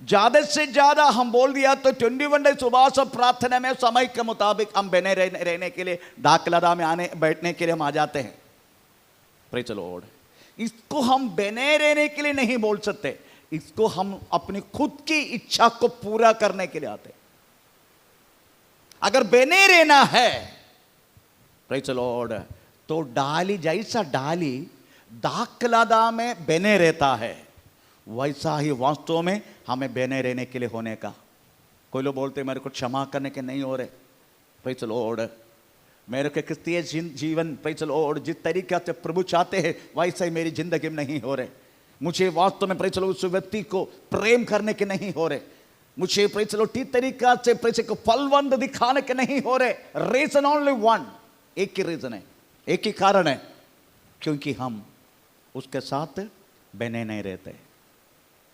ज्यादा से ज्यादा हम बोल दिया तो 21 डेज उपवास प्रार्थना में समय के मुताबिक हम बने रहने के लिए दाखलता में आने बैठने के लिए हम आ जाते हैं। Praise the Lord. इसको हम बने रहने के लिए नहीं बोल सकते, इसको हम अपनी खुद की इच्छा को पूरा करने के लिए आते। अगर बने रहना है प्रेज़ द लॉर्ड तो डाली, जैसा डाली दाखलता में बने रहता है वैसा ही वास्तव में हमें बने रहने के लिए होने का। कोई लोग बोलते मेरे को क्षमा करने के नहीं हो रहे, प्रेज़ द लॉर्ड, मेरे को क्रिस्तीय जीवन प्रेज़ द लॉर्ड जिस तरीके से प्रभु चाहते हैं वैसा ही मेरी जिंदगी में नहीं हो रहे, मुझे वास्तव में प्रेज़ द लॉर्ड उस व्यक्ति को प्रेम करने के नहीं हो रहे, मुझे प्रेज़ द लॉर्ड ठीक तरीका से प्रेज़ को फलवंत दिखाने के नहीं हो रहे। रीजन ओनली वन, एक ही रीजन है, एक ही कारण है, क्योंकि हम उसके साथ बने नहीं रहते।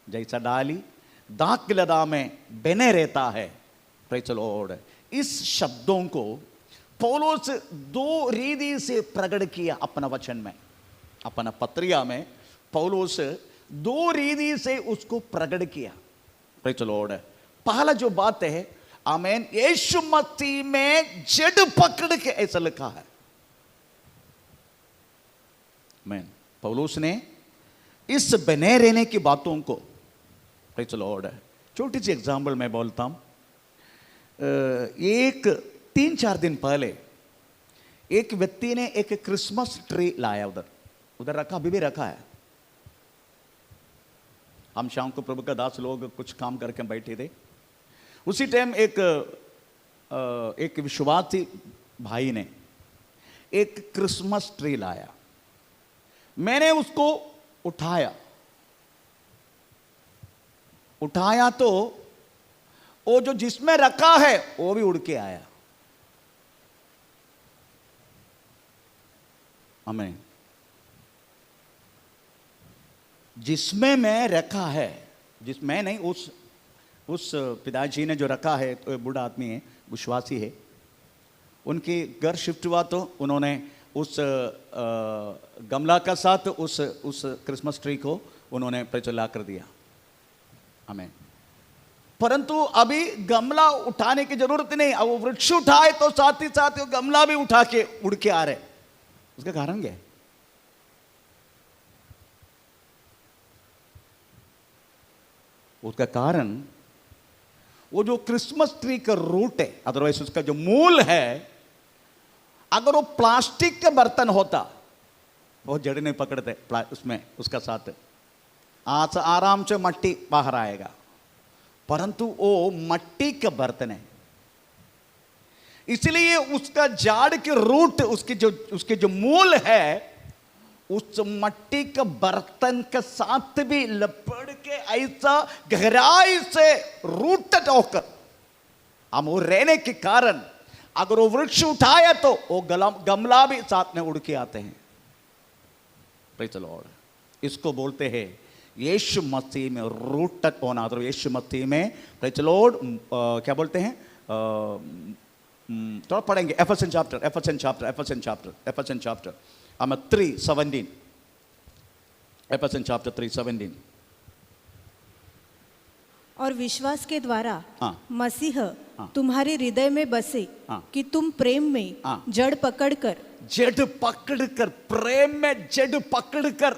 जैसा डाली दाखलता में बने रहता है, प्रेज़ द लॉर्ड। इस शब्दों को पौलुस 2 रीति से प्रकट किया अपना वचन में, अपना पत्रिका में पौलुस 2 रीति से उसको प्रकट किया। Praise the Lord. पहला जो बात है, आमीन, यीशु मसीह में जड़ पकड़ के, ऐसा लिखा है। आमीन। पौलुस ने इस बने रहने की बातों को, प्रेज़ द लॉर्ड, छोटी सी एग्जाम्पल मैं बोलता हूं। एक 3-4 दिन पहले एक व्यक्ति ने एक क्रिसमस ट्री लाया, उधर रखा, अभी भी रखा है। हम शाम को प्रभु का दास लोग कुछ काम करके बैठे थे, उसी टाइम एक विश्वासी भाई ने एक क्रिसमस ट्री लाया। मैंने उसको उठाया तो वो जो जिसमें रखा है वो भी उड़ के आया। आमीन। जिसमें मैं रखा है, जिसमें नहीं, उस पिताजी ने जो रखा है, तो बूढ़ा आदमी है, विश्वासी है, उनके घर शिफ्ट हुआ तो उन्होंने उस गमला का साथ उस क्रिसमस ट्री को उन्होंने ला कर दिया हमें। परंतु अभी गमला उठाने की जरूरत नहीं, अब वो वृक्ष उठाए तो साथ ही साथ वो गमला भी उठा के उड़ के आ रहे। उसका कारण क्या है? उसका कारण वो जो क्रिसमस ट्री का रूट है, अदरवाइज उसका जो मूल है, अगर वो प्लास्टिक का बर्तन होता वो जड़ नहीं पकड़ते उसमें, उसका साथ आज आराम से मट्टी बाहर आएगा, परंतु वो मट्टी का बर्तन है, इसलिए उसका जाड़ के रूट, उसके जो मूल है, उस मट्टी का बर्तन के साथ भी लपड़ के ऐसा गहराई से रूटेड होकर हम वो रहने के कारण अगर वो वृक्ष उठाया तो वो गमला भी साथ में उड़ के आते हैं। Praise the Lord. इसको बोलते हैं यीशु मसीह में रूटेड होना। तो यीशु मसीह में, प्रेज़ द लॉर्ड, क्या बोलते हैं, थोड़ा पढ़ेंगे एफेसियन चैप्टर 3:17, एफेसियन चैप्टर 3:17। और विश्वास के द्वारा हाँ। मसीह तुम्हारे हृदय में बसे, हाँ। कि तुम प्रेम में हाँ। जड़ पकड़कर, प्रेम में जड़ पकड़कर,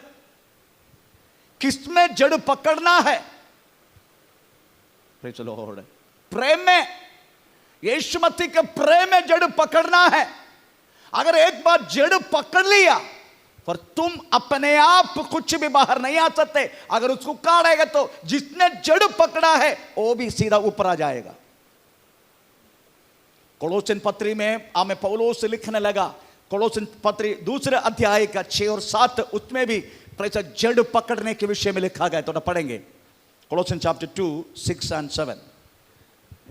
किसमें जड़ पकड़ना है? Praise the Lord. प्रेम में, यीशु मसीह के प्रेम में जड़ पकड़ना है। अगर एक बार जड़ पकड़ लिया पर तुम अपने आप कुछ भी बाहर नहीं आ सकते। अगर उसको काटेगा तो जिसने जड़ पकड़ा है वो भी सीधा ऊपर आ जाएगा। कोलोसन पत्री में हमें पौलुस लिखने लगा, कोलोसन पत्री 2 अध्याय का 6 और 7, उसमें भी जड़ पकड़ने के विषय में लिखा गया। तो पढ़ेंगे कोलोसन चैप्टर 2, 6 and 7।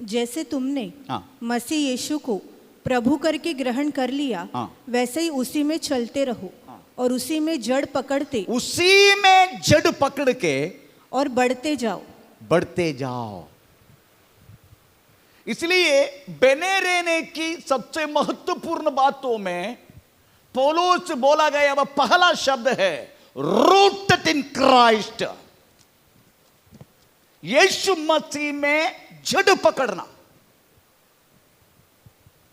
जैसे तुमने हाँ। मसीह यीशु को प्रभु करके ग्रहण कर लिया, हाँ। वैसे ही उसी में चलते रहो, और उसी में जड़ पकड़ते, उसी में जड़ पकड़ के और बढ़ते जाओ। इसलिए बने रहने की सबसे महत्वपूर्ण बातों में पौलुस बोला गया वह पहला शब्द है rooted in Christ. Yeshu Masih में जड़ पकड़ना।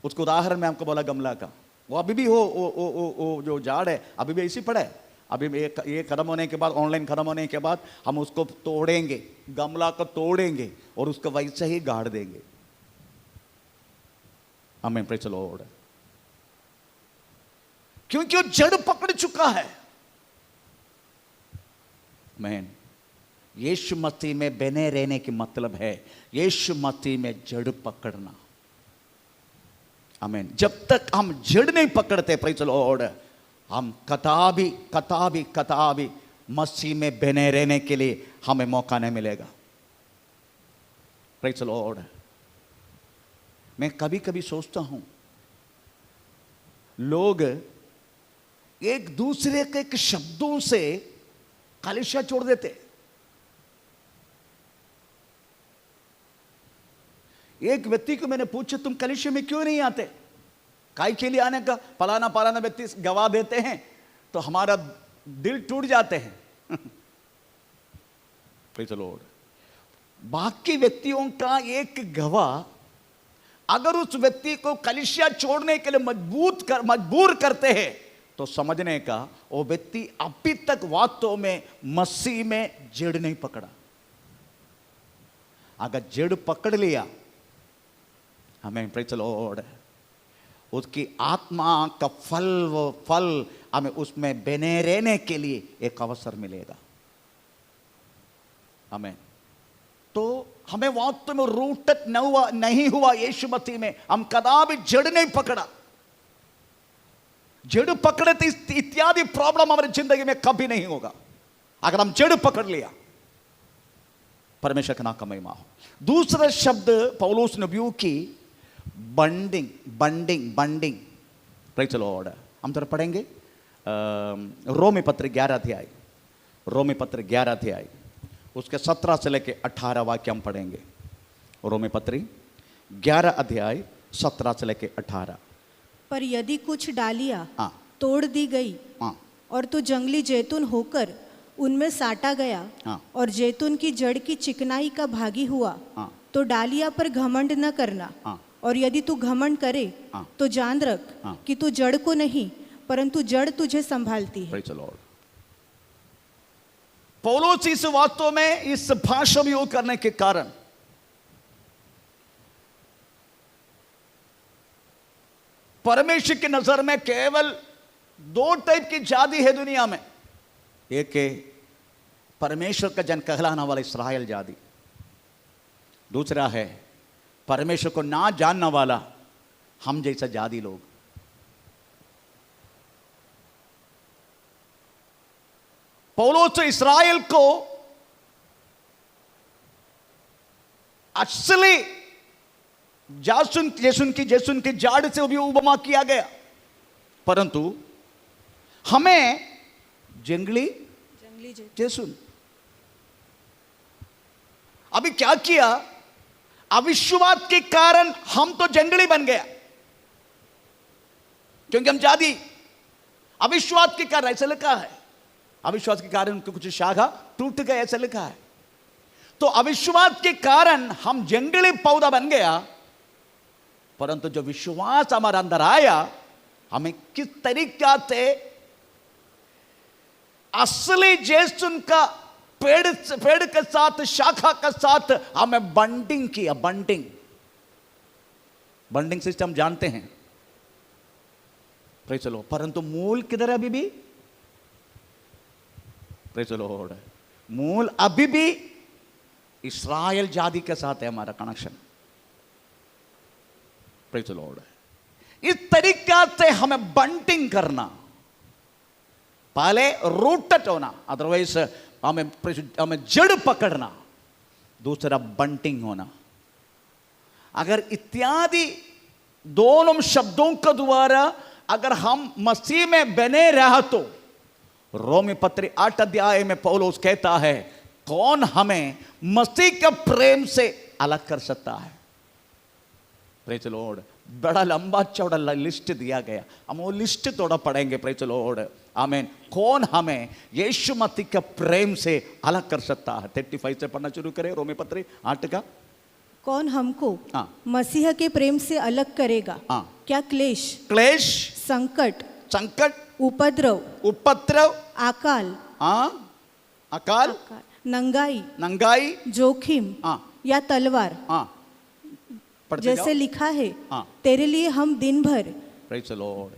उसको उदाहरण में हमको बोला गमला का, वो अभी भी वो जो झाड़ है अभी भी ऐसी पड़ा है। अभी ये खत्म होने के बाद, ऑनलाइन खत्म होने के बाद हम उसको तोड़ेंगे, गमला को तोड़ेंगे और उसको वैसे ही गाड़ देंगे। आमीन, प्रेज़ द लॉर्ड। क्योंकि वो जड़ पकड़ चुका है। आमीन। यीशु मसीह में बने रहने की मतलब है यीशु मसीह में जड़ पकड़ना। आमीन। जब तक हम जड़ नहीं पकड़ते, प्रेज़ द लॉर्ड, हम कताबी मसीह में बने रहने के लिए हमें मौका नहीं मिलेगा। Praise the Lord. मैं कभी कभी सोचता हूं लोग एक दूसरे के शब्दों से कलीसिया छोड़ देते। एक व्यक्ति को मैंने पूछा तुम कलीसिया में क्यों नहीं आते? काय के लिए आने का? फलाना व्यक्ति गवाह देते हैं तो हमारा दिल टूट जाते हैं। Praise the Lord. बाकी व्यक्तियों का एक गवाह अगर उस व्यक्ति को कलीसिया छोड़ने के लिए मजबूर करते हैं तो समझने का वो व्यक्ति अभी तक वास्तव में मसीह में जड़ नहीं पकड़ा। अगर जड़ पकड़ लिया, हमें, प्रेज़ द लॉर्ड, उसकी आत्मा का फल हमें उसमें बने रहने के लिए एक अवसर मिलेगा। हमें तो हमें वास्तव में रूटेड नहीं हुआ यीशु मसीह में। हम कदापि जड़ नहीं पकड़ा। जड़ पकड़े तो इत्यादि प्रॉब्लम हमारी जिंदगी में कभी नहीं होगा। अगर हम जड़ पकड़ लिया, परमेश्वर का नाम का महिमा हो। दूसरा शब्द पौलुस ने उपयोग की बंडिंग। Praise the Lord. हम थोड़ा पढ़ेंगे रोमी पत्र 11 अध्याय उसके 17 से लेके 18 वाक्य हम पढ़ेंगे। रोमी पत्री 11 अध्याय 17 से लेके 18। पर यदि कुछ डालियां हाँ। तोड़ दी गई हाँ। और तो जंगली जैतून होकर उनमें साटा गया, हाँ। और जैतून की जड़ की चिकनाई का भागी हुआ, हाँ। तो डालियां पर घमंड न करना। हाँ। और यदि तू घमंड करे हाँ। तो जान रख हाँ। कि तू जड़ को नहीं परंतु जड़ तुझे संभालती है। Praise the Lord. पौलुस इस वास्तव में इस भाषा में योग करने के कारण परमेश्वर की नजर में केवल दो टाइप की जाति है दुनिया में। एक है परमेश्वर का जन कहलाने वाला इस्राएल जाति, दूसरा है परमेश्वर को ना जानने वाला हम जैसा जाति लोग। पौलुस इस्राएल को असली जैसुन की जाड़ से भी उपमा किया गया, परंतु हमें जंगली जैसुन। अभी क्या किया, अविश्वास के कारण हम तो जंगली बन गया, क्योंकि हम जाति। अविश्वास के कारण ऐसा लिखा है, अविश्वास के कारण उनकी कुछ शाखा टूट गए, ऐसा लिखा है। तो अविश्वास के कारण हम जंगली पौधा बन गया, परंतु जो विश्वास हमारे अंदर आया, हमें किस तरीका से असली जैसुन का पेड़ के साथ, शाखा के साथ हमें बंडिंग किया। बंडिंग सिस्टम जानते हैं, प्रेज़ द लॉर्ड। परंतु मूल किधर है अभी भी? Praise the Lord. मूल अभी भी इस्राएल जाति के साथ है हमारा कनेक्शन। Praise the Lord. इस तरीका से हमें बंटिंग करना, पहले रूटेड होना, अदरवाइज हमें जड़ पकड़ना, दूसरा बंटिंग होना। अगर इत्यादि दोनों शब्दों के द्वारा अगर हम मसीह में बने रह, तो रोमी पत्री 8 अध्याय में पौलुस कहता है, कौन हमें मसीह के प्रेम से अलग कर सकता है? Praise the Lord. बड़ा लंबा चौड़ा लिस्ट दिया गया, हम वो लिस्ट थोड़ा पढ़ेंगे। प्रेज़ द लॉर्ड, आमीन। कौन हमें यीशु मसीह के प्रेम से अलग कर सकता है? 35 से पढ़ना शुरू करें, रोमी पत्री 8 का। कौन हमको मसीह के प्रेम से अलग करेगा? क्या क्लेश, संकट, उपद्रव, अकाल, नंगाई, जोखिम या तलवार? जैसे लिखा है, तेरे लिए हम दिन भर। Praise the Lord.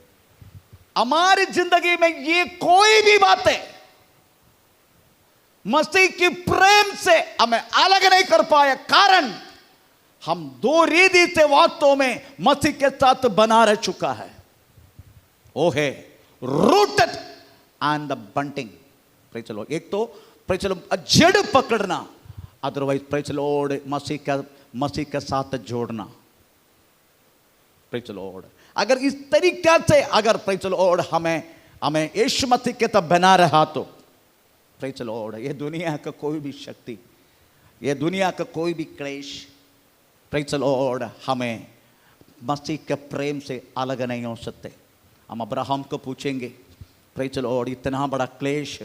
हमारी जिंदगी में ये कोई भी बातें मसीह की प्रेम से हमें अलग नहीं कर पाए, कारण हम दो रीति से वास्तव में मसीह के साथ बना रह चुका है। वो है rooted and the bunting. Praise the Lord. एक तो प्रेज़ द लॉर्ड जड़ पकड़ना, अदरवाइज प्रेज़ द लॉर्ड मसीह के साथ जोड़ना। Praise the Lord. अगर इस तरीके से अगर प्रेज़ द लॉर्ड हमें यीशु मसीह के तब बना रहा, तो प्रेज़ द लॉर्ड ये दुनिया का कोई भी शक्ति, ये दुनिया का कोई भी क्लेश, प्रेज़ द लॉर्ड हमें मसीह के प्रेम से अलग नहीं हो सकते। हम अब्राहम को पूछेंगे, प्रेज़ द लॉर्ड इतना बड़ा क्लेश,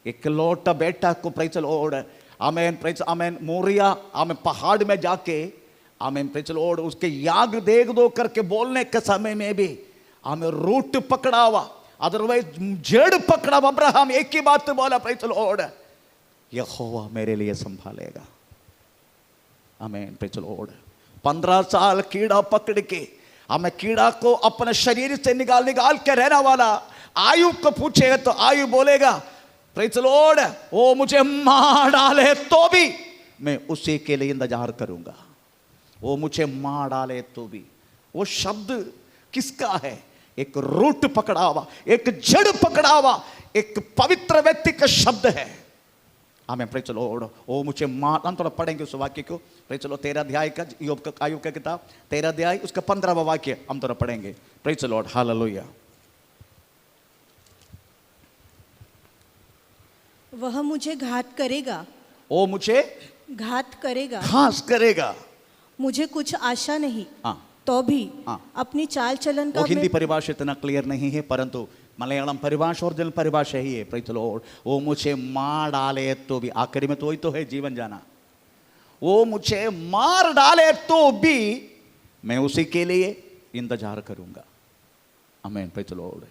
एक लौटा बेटा को, praise the Lord amen, praise amen, Moriah amen पहाड़ में जाके आमेन, प्रेज़ लॉर्ड उसके याग देख दो करके बोलने के समय में भी हमें रूट पकड़ा हुआ, अदरवाइज जड़ पकड़ा हुआ। अब्राहम एक ही बात बोला, प्रेज़ लॉर्ड यहोवा मेरे लिए संभालेगा। आमेन, प्रेज़ लॉर्ड। 15 साल कीड़ा पकड़ के हमें कीड़ा को अपने शरीर से निकाल के रहने वाला आयु को पूछेगा, तो आयु बोलेगा, प्रेज़ लॉर्ड वो मुझे मार डाले तो भी मैं उसी के लिए इंतजार करूंगा, वो मुझे मार डाले तो भी। वो शब्द किसका है? एक रूट पकड़ा हुआ, एक जड़ पकड़ा हुआ, एक पवित्र व्यक्ति का शब्द है। हमें प्रेज़ लॉर्ड वो मुझे मार, हम थोड़ा पढ़ेंगे उस वाक्य को। प्रेज़ लॉर्ड 13 अध्याय का आयुब का किताब 13 अध्याय उसका 15वां वाक्य हम थोड़ा पढ़ेंगे। Praise Lord, hallelujah. वह मुझे घात करेगा, वो मुझे घात करेगा, घास करेगा, मुझे कुछ आशा नहीं, तो भी अपनी चाल चलन का। हिंदी परिभाषा इतना क्लियर नहीं है, परंतु मलयालम परिभाषा और जल परिभाषा ही है। प्रेज़ लॉर्ड वो मुझे मार डाले तो भी, आखिरी में तो वही तो है जीवन जाना, वो मुझे मार डाले तो भी मैं उसी के लिए इंतजार करूंगा। आमीन, प्रेज़ लॉर्ड।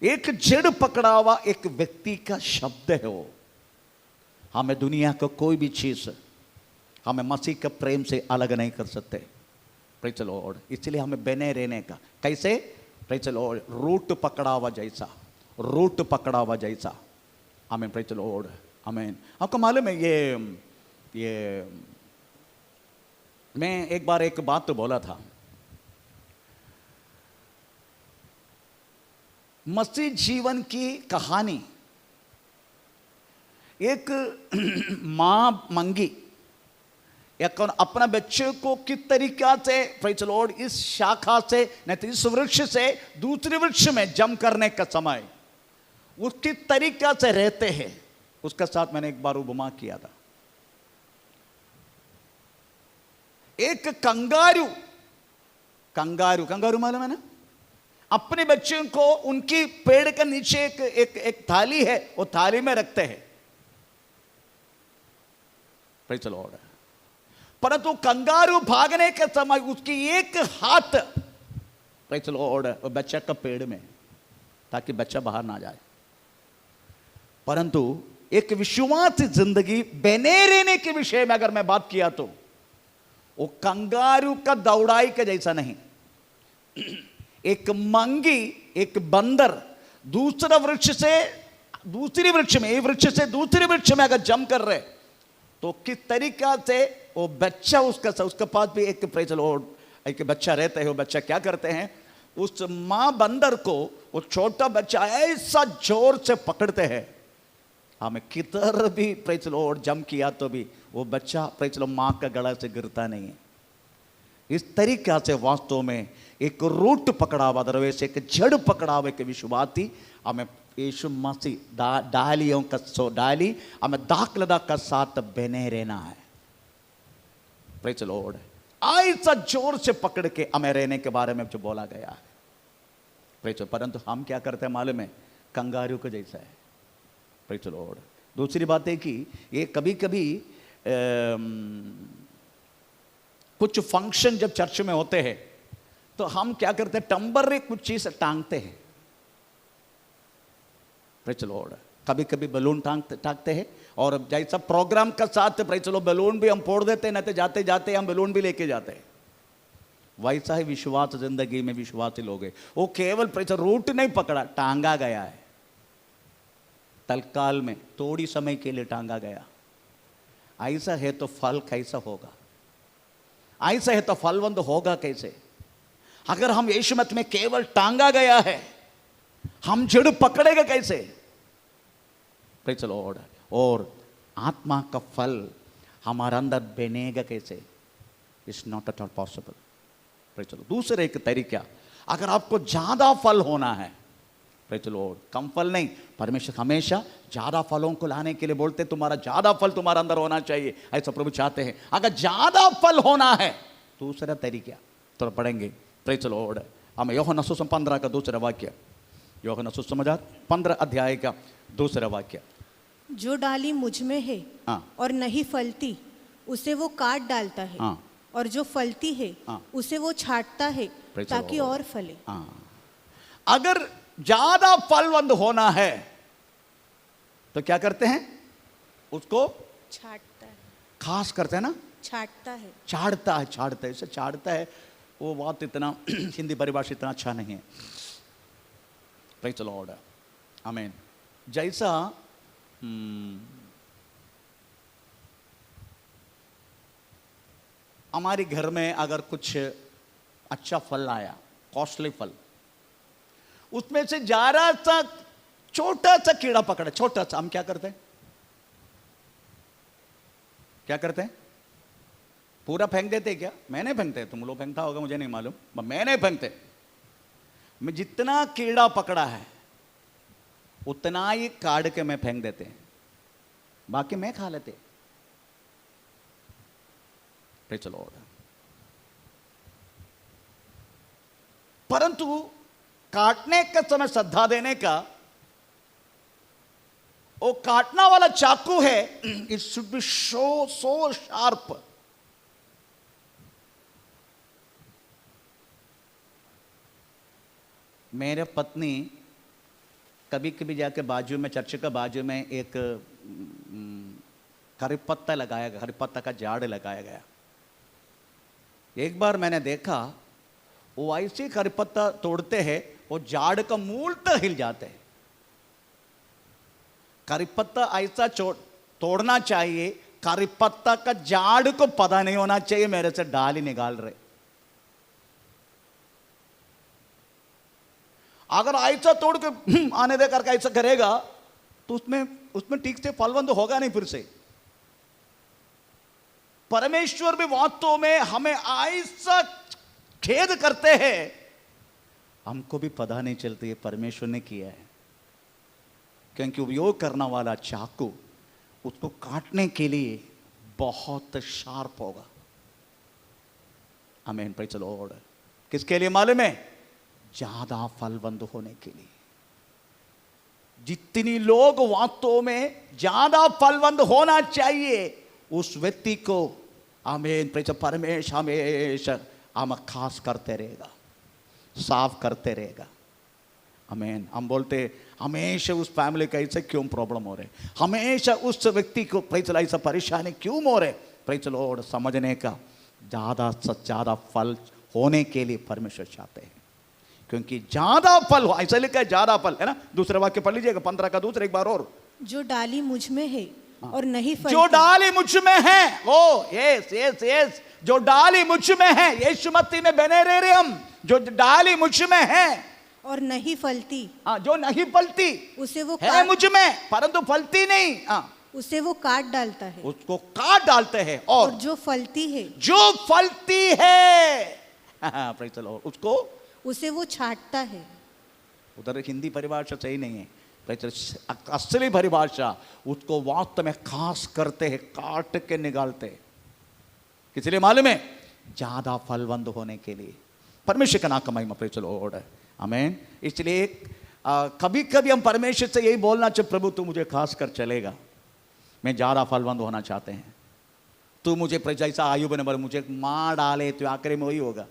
एक जड़ पकड़ा हुआ एक व्यक्ति का शब्द है वो। हमें दुनिया का कोई भी चीज़ हमें मसीह के प्रेम से अलग नहीं कर सकते। Praise the Lord. इसलिए हमें बने रहने का कैसे? प्रेज़ द लॉर्ड, रूट पकड़ा हुआ जैसा, रूट पकड़ा हुआ जैसा। आमीन। Praise the Lord. आमीन। आपको मालूम है ये मैं एक बार एक बात तो बोला था, मसीह जीवन की कहानी, एक मां मंगी एक अपना बच्चे को किस तरीका से प्रेज़ द लॉर्ड इस शाखा से नहीं तो इस वृक्ष से दूसरे वृक्ष में जम करने का समय उसकी तरीका से रहते हैं, उसके साथ मैंने एक बार उपमा किया था। एक कंगारू मालूम है ना, अपने बच्चों को उनकी पेड़ के नीचे एक थाली है, वो थाली में रखते हैं। Praise the Lord. परंतु कंगारू भागने के समय उसकी एक हाथ प्रेज़ द लॉर्ड वो बच्चा का पेड़ में, ताकि बच्चा बाहर ना जाए। परंतु एक विश्वास जिंदगी बने रहने के विषय में अगर मैं बात किया तो वो कंगारू का दौड़ाई के जैसा नहीं। एक मंगी, एक बंदर दूसरा वृक्ष से दूसरी वृक्ष में, एक वृक्ष से दूसरे वृक्ष में अगर जम कर रहे तो किस तरीका से वो बच्चा उसके पास भी एक प्रेज़ द लॉर्ड एक बच्चा रहता है। वो बच्चा क्या करते हैं, उस मां बंदर को वो छोटा बच्चा ऐसा जोर से पकड़ते हैं, हमें किधर भी प्रेज़ द लॉर्ड जम किया तो भी वो बच्चा प्रेज़ द लॉर्ड मां का गला से गिरता नहीं है। इस तरीका से वास्तव में एक रूट पकड़ा हुआ, दरवेश एक जड़ पकड़ा हुआ एक विश्वासी हमें यीशु मसीह डालियों का डाली हमें दाखलदा का साथ बने रहना है। Praise the Lord. ऐसा जोर से पकड़ के हमें रहने के बारे में जो बोला गया है। प्रेज़। परंतु हम क्या करते हैं मालूम है, कंगारू को जैसा है। Praise the Lord. दूसरी बात है कि ये कभी कभी कुछ फंक्शन जब चर्च में होते हैं तो हम क्या करते हैं, टम्बर कुछ चीज टांगते हैं। Praise the Lord. कभी कभी बलून टांगते हैं और जैसा प्रोग्राम का साथ प्रेज़ द लॉर्ड बलून भी हम फोड़ देते हैं, ना तो जाते जाते हम बलून भी लेके जाते हैं। वैसा ही विश्वास जिंदगी में विश्वासी लोग हैं, वो केवल प्रेज़ रूट नहीं पकड़ा, टांगा गया है। तलकाल में थोड़ी समय के लिए टांगा गया। ऐसा है तो फल कैसा होगा, ऐसा है तो फलवंत होगा कैसे? अगर हम यीशु मसीह में केवल टांगा गया है, हम जड़ पकड़ेगा कैसे? Praise the Lord. और आत्मा का फल हमारे अंदर बनेगा कैसे? It's not at all possible. Praise the Lord. दूसरे एक तरीका, अगर आपको ज्यादा फल होना है, प्रेज़ द लॉर्ड, कम फल नहीं, परमेश्वर हमेशा ज्यादा फलों को लाने के लिए बोलते, तुम्हारा ज्यादा फल तुम्हारे अंदर होना चाहिए, ऐसा प्रभु चाहते हैं। अगर ज्यादा फल होना है, दूसरा तरीका तो पढ़ेंगे। Praise the Lord. हमें यूहन्ना सुसमाचार 15 का दूसरा वाक्य, यूहन्ना सुसमाचार 15 अध्याय का दूसरा वाक्य। जो डाली मुझ में है हाँ। और नहीं फलती उसे वो काट डालता है, हाँ। और जो फलती है हाँ। उसे वो छांटता है Praise the ताकि Lord. और फले। हाँ। अगर ज्यादा फलवंत होना है तो क्या करते हैं, उसको छांटता है, खास करते हैं ना, छांटता है, छाड़ता है, इसे छाड़ता है। वो बात इतना हिंदी परिभाषा इतना अच्छा नहीं है। Praise the Lord. आमीन। जैसा हमारे घर में अगर कुछ अच्छा फल आया, कॉस्टली फल, उसमें से जरा सा छोटा सा कीड़ा पकड़ा, छोटा सा, हम क्या करते हैं, क्या करते हैं? पूरा फेंक देते क्या? मैं नहीं फेंकते, तुम लोग फेंकता होगा मुझे नहीं मालूम, मैं नहीं फेंकते। मैं जितना कीड़ा पकड़ा है उतना ही काट के मैं फेंक देते हैं, बाकी मैं खा लेते। Praise the Lord. परंतु काटने का समय श्रद्धा देने का, वो काटना वाला चाकू है, it should be so sharp. मेरे पत्नी कभी कभी जाके बाजू में, चर्च का बाजू में एक करी पत्ता लगाया गया, करी पत्ता का झाड़ लगाया गया। एक बार मैंने देखा वो ऐसे करी पत्ता तोड़ते हैं, वो झाड़ का मूल तक हिल जाते हैं। करी पत्ता ऐसा तोड़ना चाहिए, करी पत्ता का झाड़ को पता नहीं होना चाहिए मेरे से डाली निकाल रहे। अगर ऐसा तोड़ के आने दे करके ऐसा करेगा तो उसमें ठीक से फलवंत होगा नहीं फिर से। परमेश्वर भी वास्तव में हमें ऐसा खेद करते हैं, हमको भी पता नहीं चलती है परमेश्वर ने किया है। क्योंकि उपयोग करने वाला चाकू उसको काटने के लिए बहुत शार्प होगा। आमीन, प्रेज़ द लॉर्ड। किसके लिए मालूम है? ज्यादा फलवंत होने के लिए। जितनी लोग वास्तव में ज्यादा फलवंत होना चाहिए उस व्यक्ति को आमीन प्रेज़ परमेश्वर हमेशा हम खास करते रहेगा, साफ करते रहेगा। आमीन। हम बोलते हमेशा उस फैमिली का ऐसे क्यों प्रॉब्लम हो रहे, हमेशा उस व्यक्ति को प्रेज़ ऐसा परेशानी क्यों हो रहे। प्रेज़ लॉर्ड, समझने का ज्यादा से ज्यादा फल होने के लिए परमेश्वर चाहते हैं। क्योंकि ज्यादा फल हो, ऐसा लिखा है ज्यादा फल, है ना। दूसरे वाक्य पढ़ लीजिएगा 15 का दूसरा एक बार और। जो डाली मुझ में है और नहीं फलती, जो डाली मुझ में है, ओ यस यस यस, जो डाली मुझ में है, यीशु मसीह में बने रह रहे हम। जो डाली मुझ में है और नहीं फलती, हाँ, जो नहीं फलती उसे वो है मुझ में परंतु फलती नहीं, हाँ, उसे वो काट डालता है। उसको काट डालते हैं। और जो फलती है, जो फलती है, प्रेज़ द लॉर्ड, उसको उसे वो छांटता है। उधर हिंदी परिभाषा सही नहीं है, असली परिभाषा उसको वास्तव में खास करते हैं, काट के निकालते हैं। किस लिए मालूम है? ज्यादा फलवंत होने के लिए। परमेश्वर का नाम का महिमा, प्रेज़ द लॉर्ड। आमीन। इसलिए कभी कभी हम परमेश्वर से यही बोलना चाहिए, प्रभु तू मुझे खास कर चलेगा, मैं ज्यादा फलवंत होना चाहते हैं। तू मुझे जैसा आयुब ने बोला, मुझे मार डाले तो आखिर में वही होगा,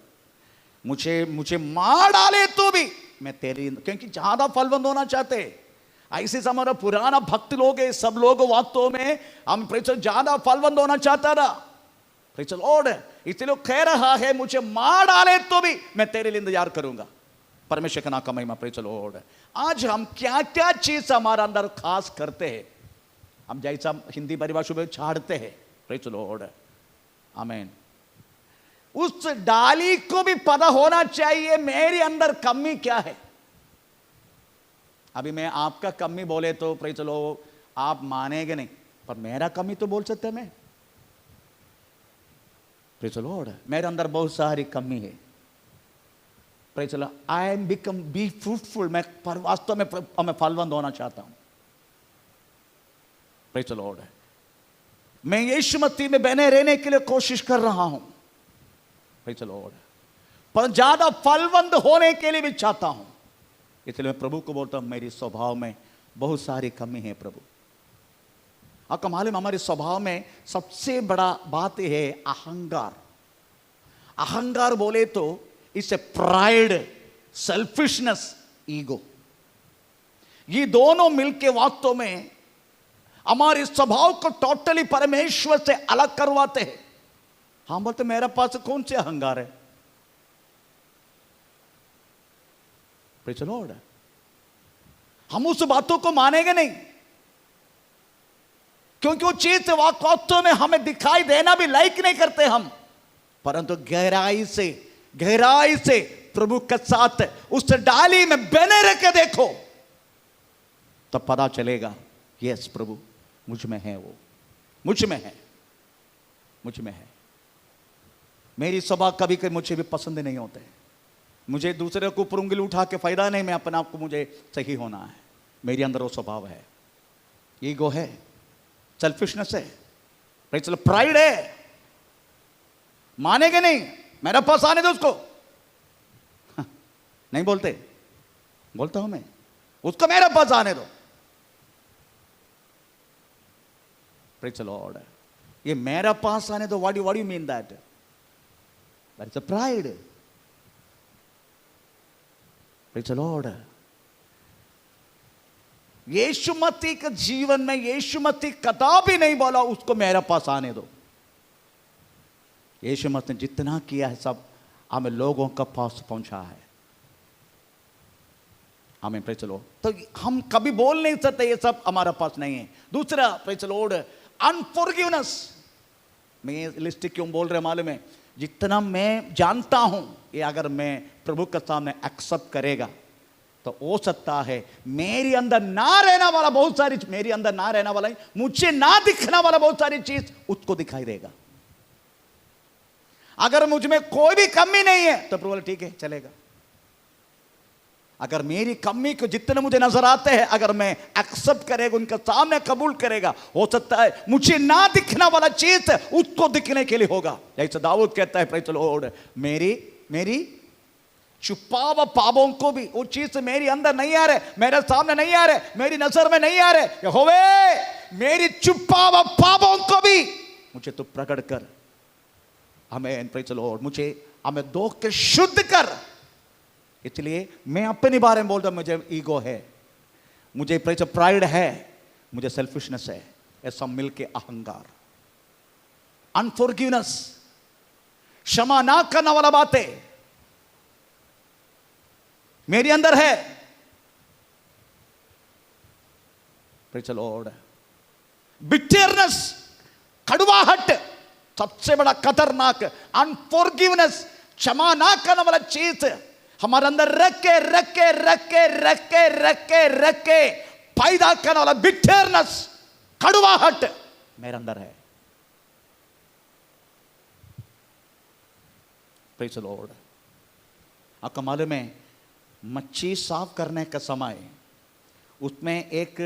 मुझे मार डाले तो भी मैं तेरी, क्योंकि ज्यादा फलवंत होना चाहते। ऐसे हमारा पुराना भक्त लोग है, सब लोग वास्तव में हम प्रेज़ ज्यादा फलवंत होना चाहता था। प्रेज़ लॉर्ड, इसलिए लोग कह रहा है मुझे मार डाले तो भी मैं तेरे लिए इंतजार करूंगा। परमेश्वर का नाम का महिमा, प्रेज़ लॉर्ड। आज हम क्या क्या चीज हमारे अंदर खास करते हैं, हम जैसा हिंदी परिभाषा में छाड़ते हैं। Praise Lord. आमीन। उस डाली को भी पता होना चाहिए मेरे अंदर कमी क्या है। अभी मैं आपका कमी बोले तो प्रेज़ लॉर्ड आप मानेंगे नहीं, पर मेरा कमी तो बोल सकते हैं मैं। प्रेज़ लॉर्ड, मेरे अंदर बहुत सारी कमी है। Praise Lord, I am become be fruitful, मैं वास्तव में मैं फलवंत होना चाहता हूं। प्रेज़ लॉर्ड, मैं यीशु मसीह में बने रहने के लिए कोशिश कर रहा हूं। प्रेज़ लॉर्ड, पर ज्यादा फलवंत होने के लिए भी चाहता हूं। इसलिए मैं प्रभु को बोलता हूं, मेरी स्वभाव में बहुत सारी कमी है प्रभु। आपका मालूम, हमारे स्वभाव में सबसे बड़ा बात यह है अहंकार। अहंकार बोले तो इसे प्राइड, सेल्फिशनेस, ईगो, ये दोनों मिलके वास्तव में हमारे स्वभाव को टोटली परमेश्वर से अलग करवाते हैं। हम बोलते मेरे पास कौन से अहंकार है। प्रेज़ द लॉर्ड, हम उस बातों को मानेंगे नहीं, क्योंकि वो चीज वास्तव में हमें दिखाई देना भी लाइक नहीं करते हम। परंतु गहराई से प्रभु के साथ उस डाली में बने रह के देखो, तब पता चलेगा यस प्रभु मुझ में है, वो मुझ में है। मेरी स्वभाव कभी कभी मुझे भी पसंद नहीं होते। मुझे दूसरे को ऊपर उंगली उठा के फायदा नहीं, मैं अपने आप को मुझे सही होना है। मेरे अंदर वो स्वभाव है, ईगो है, सेल्फिशनेस है, प्राइड है। मानेंगे नहीं, मेरे पास आने दो उसको। नहीं बोलता हूं मैं, उसको मेरे पास आने दो। प्रेज़ द लॉर्ड, ये मेरे पास आने दो, what do you mean that? That is a pride. Praise the Lord, Yeshu Masih के जीवन में यीशु मसीह कदापि नहीं बोला उसको मेरे पास आने दो। यीशु मसीह ने जितना किया है सब हमें लोगों का पास पहुंचा है। हमें प्रेज़ द लॉर्ड, तो हम कभी बोल नहीं सकते ये सब हमारे पास नहीं है। दूसरा प्रेज़ द लॉर्ड, अनफॉरगिवनेस। मैं ये लिस्ट क्यों बोल रहे मालूम है? जितना मैं जानता हूं ये अगर मैं प्रभु के सामने एक्सेप्ट करेगा तो हो सकता है मेरे अंदर ना रहना वाला बहुत सारी, मेरे अंदर ना रहना वाला, मुझे ना दिखना वाला बहुत सारी चीज उसको दिखाई देगा। अगर मुझ में कोई भी कमी नहीं है तो प्रभु ठीक है चलेगा। अगर मेरी कमी को जितने मुझे नजर आते हैं अगर मैं एक्सेप्ट करेगा, उनके सामने कबूल करेगा, हो सकता है मुझे ना दिखना वाला चीज उसको दिखने के लिए होगा। जैसे दाऊद कहता है प्रेज़ द लॉर्ड, मेरी छुपा हुआ पापों को भी, वो चीज मेरी अंदर नहीं आ रहे, मेरे सामने नहीं आ रहे, मेरी नजर में नहीं आ रहे, यहोवे मेरी छुपा हुआ पापों को भी मुझे तो प्रकट कर। हमें प्रेज़ द लॉर्ड, मुझे हमें धो के शुद्ध कर। इसलिए मैं अपने बारे में बोलता, मुझे ईगो है, मुझे प्रेज़ प्राइड है, मुझे सेल्फिशनेस है, ये सब मिलके अहंकार, अनफॉरगिवनेस, क्षमा ना करने वाला बातें मेरे अंदर है। प्रेज़ द लॉर्ड, बिटरनेस, कड़वाहट, सबसे बड़ा खतरनाक अनफॉरगिवनेस, क्षमा ना करने वाला चीज हमारे अंदर रख के पैदा करने वाला बिटरनेस, कड़वाहट मेरे अंदर है। प्रेज़ द लॉर्ड, आपका मालूम है मच्छी साफ करने का समय उसमें एक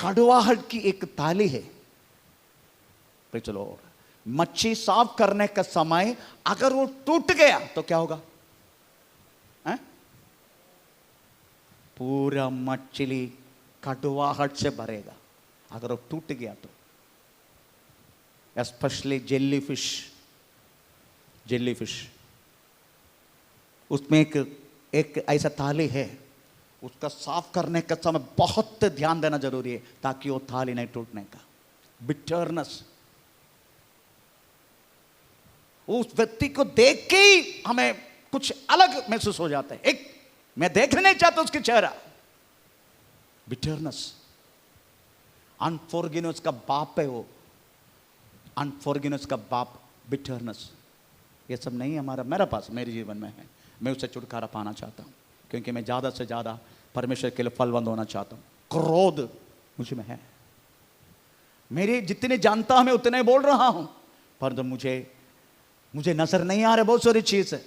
कड़वाहट की एक ताली है। प्रेज़ द लॉर्ड, मच्छी साफ करने का समय अगर वो टूट गया तो क्या होगा? पूरा मछली कड़वाहट से भरेगा अगर वो टूट गया तो। एस्पेशली जेलीफिश, उसमें एक ऐसा थाली है, उसका साफ करने का समय बहुत ध्यान देना जरूरी है ताकि वो थाली नहीं टूटने का। बिटरनेस, उस व्यक्ति को देख के ही हमें कुछ अलग महसूस हो जाता है। एक मैं देखना नहीं चाहता उसके चेहरा। बिटरनेस, अनफॉरगिवनेस का बाप है वो, अनफॉरगिवनेस का बाप बिटरनेस। ये सब नहीं हमारा मेरे पास, मेरे जीवन में है। मैं उससे छुटकारा पाना चाहता हूँ क्योंकि मैं ज़्यादा से ज़्यादा परमेश्वर के लिए फलवंत होना चाहता हूँ। क्रोध मुझ में है, मेरे जितने जानता हूँ मैं उतने बोल रहा हूँ, परंतु मुझे नजर नहीं आ रहा बहुत सारी चीज है,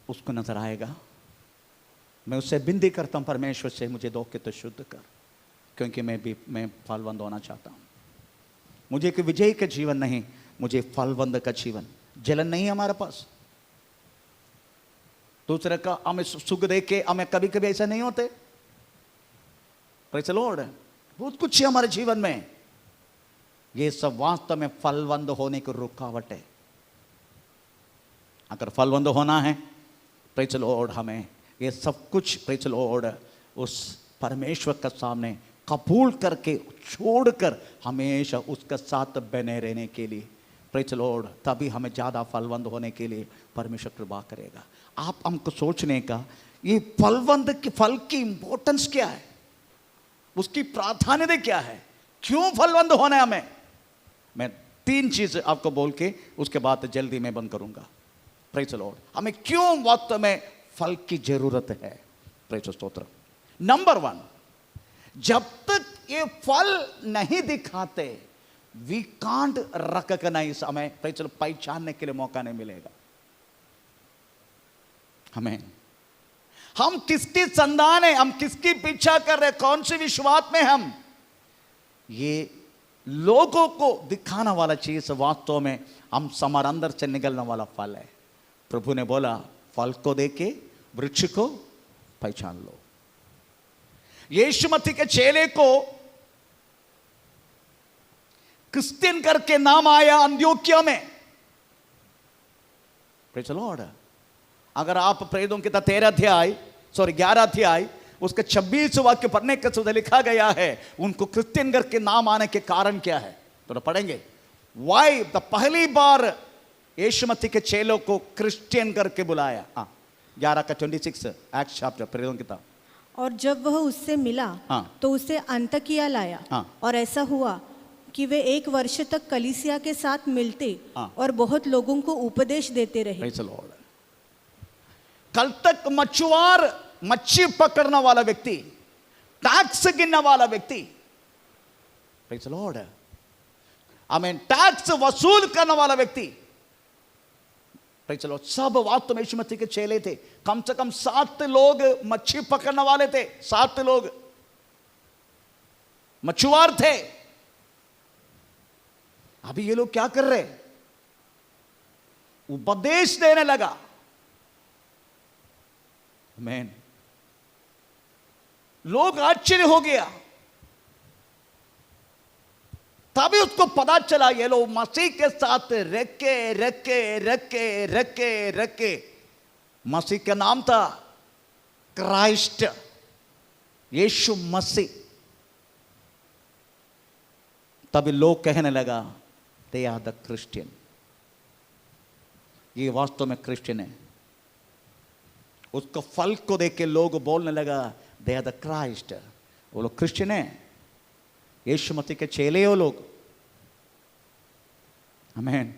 उसको नजर आएगा। मैं उससे विनती करता हूँ परमेश्वर से मुझे धो के तो शुद्ध कर, क्योंकि मैं फलवंत होना चाहता हूँ। मुझे एक विजय का जीवन नहीं, मुझे फलवंत का जीवन। जलन नहीं हमारे पास, दूसरे का हमें सुख दे के हमें कभी कभी ऐसा नहीं होते। प्रेज़ द लॉर्ड, बहुत कुछ है हमारे जीवन में, ये सब वास्तव में फलवंत होने की रुकावट है। अगर फलवंत होना है प्रेज़ द लॉर्ड, हमें ये सब कुछ प्रेज़ द लॉर्ड उस परमेश्वर के सामने कबूल करके छोड़कर हमेशा उसके साथ बने रहने के लिए प्रेज़ द लॉर्ड, तभी हमें ज़्यादा फलवंत होने के लिए परमेश्वर कृपा करेगा। आप हमको सोचने का, ये फलवंत की फल की इंपॉर्टेंस क्या है, उसकी प्राधान्यता क्या है, क्यों फलवंत होना है हमें। मैं 3 चीज आपको बोल के उसके बाद जल्दी मैं बंद करूंगा। प्रेज़ द लॉर्ड, हमें क्यों वास्तव में फल की जरूरत है। प्रेज़ स्तोत्र। नंबर 1, जब तक ये फल नहीं दिखाते वी कांट रिकॉग्नाइज, हमें प्रेज़ द, पहचानने के लिए मौका नहीं मिलेगा। हम किसकी संतान है, हम किसकी पीछा कर रहे, कौन से विश्वास में हम, ये लोगों को दिखाने वाला चीज वास्तव में हम हमारे अंदर से निकलने वाला फल है। प्रभु ने बोला फल को देके वृक्ष को पहचान लो। यीशु मसीह के चेले को क्रिश्चियन करके नाम आया अंत्योक्या में। प्रेज़ द लॉर्ड, अगर आप प्रेरितों की 11 अध्याय उसके 26 वाक्य पढ़ने के बाद लिखा गया है उनको क्रिश्चियन करके नाम आने के कारण क्या है, तो पढ़ेंगे। वाई द पहली बार यीशु मसीह के चेलों को क्रिश्चियन करके बुलाया। 11:26 एक्ट्स चैप्टर प्रेरितों की किताब। और जब वह उससे मिला हाँ। तो उसे अंतकिया लाया। हाँ। और ऐसा हुआ कि वे 1 वर्ष तक कलीसिया के साथ मिलते हाँ। और बहुत लोगों को उपदेश देते रहे। Praise the Lord। कल तक मछुआर, मच्छी पकड़ने वाला व्यक्ति, टैक्स गिनने वाला व्यक्ति, Praise the Lord, आमीन, टैक्स वसूल करने वाला व्यक्ति, Praise the Lord, सब वास्तव में यीशु मसीह के चेले थे। कम से कम 7 लोग मच्छी पकड़ने वाले थे, 7 लोग मछुआर थे। अभी ये लोग क्या कर रहे, उपदेश देने लगा। आमीन। लोग आश्चर्य हो गया, तभी उसको पता चला ये लोग मसीह के साथ रखे रखे रखे रखे रखे। मसीह का नाम था क्राइस्ट, यीशु मसीह। तभी लोग कहने लगा दे आर द क्रिश्चियन, ये वास्तव में क्रिश्चियन है। उसको फल को देख के लोग बोलने लगा दे आर द क्राइस्ट, वो लोग क्रिश्चियन है, यीशु मसीह के चेले हो लोग। आमीन।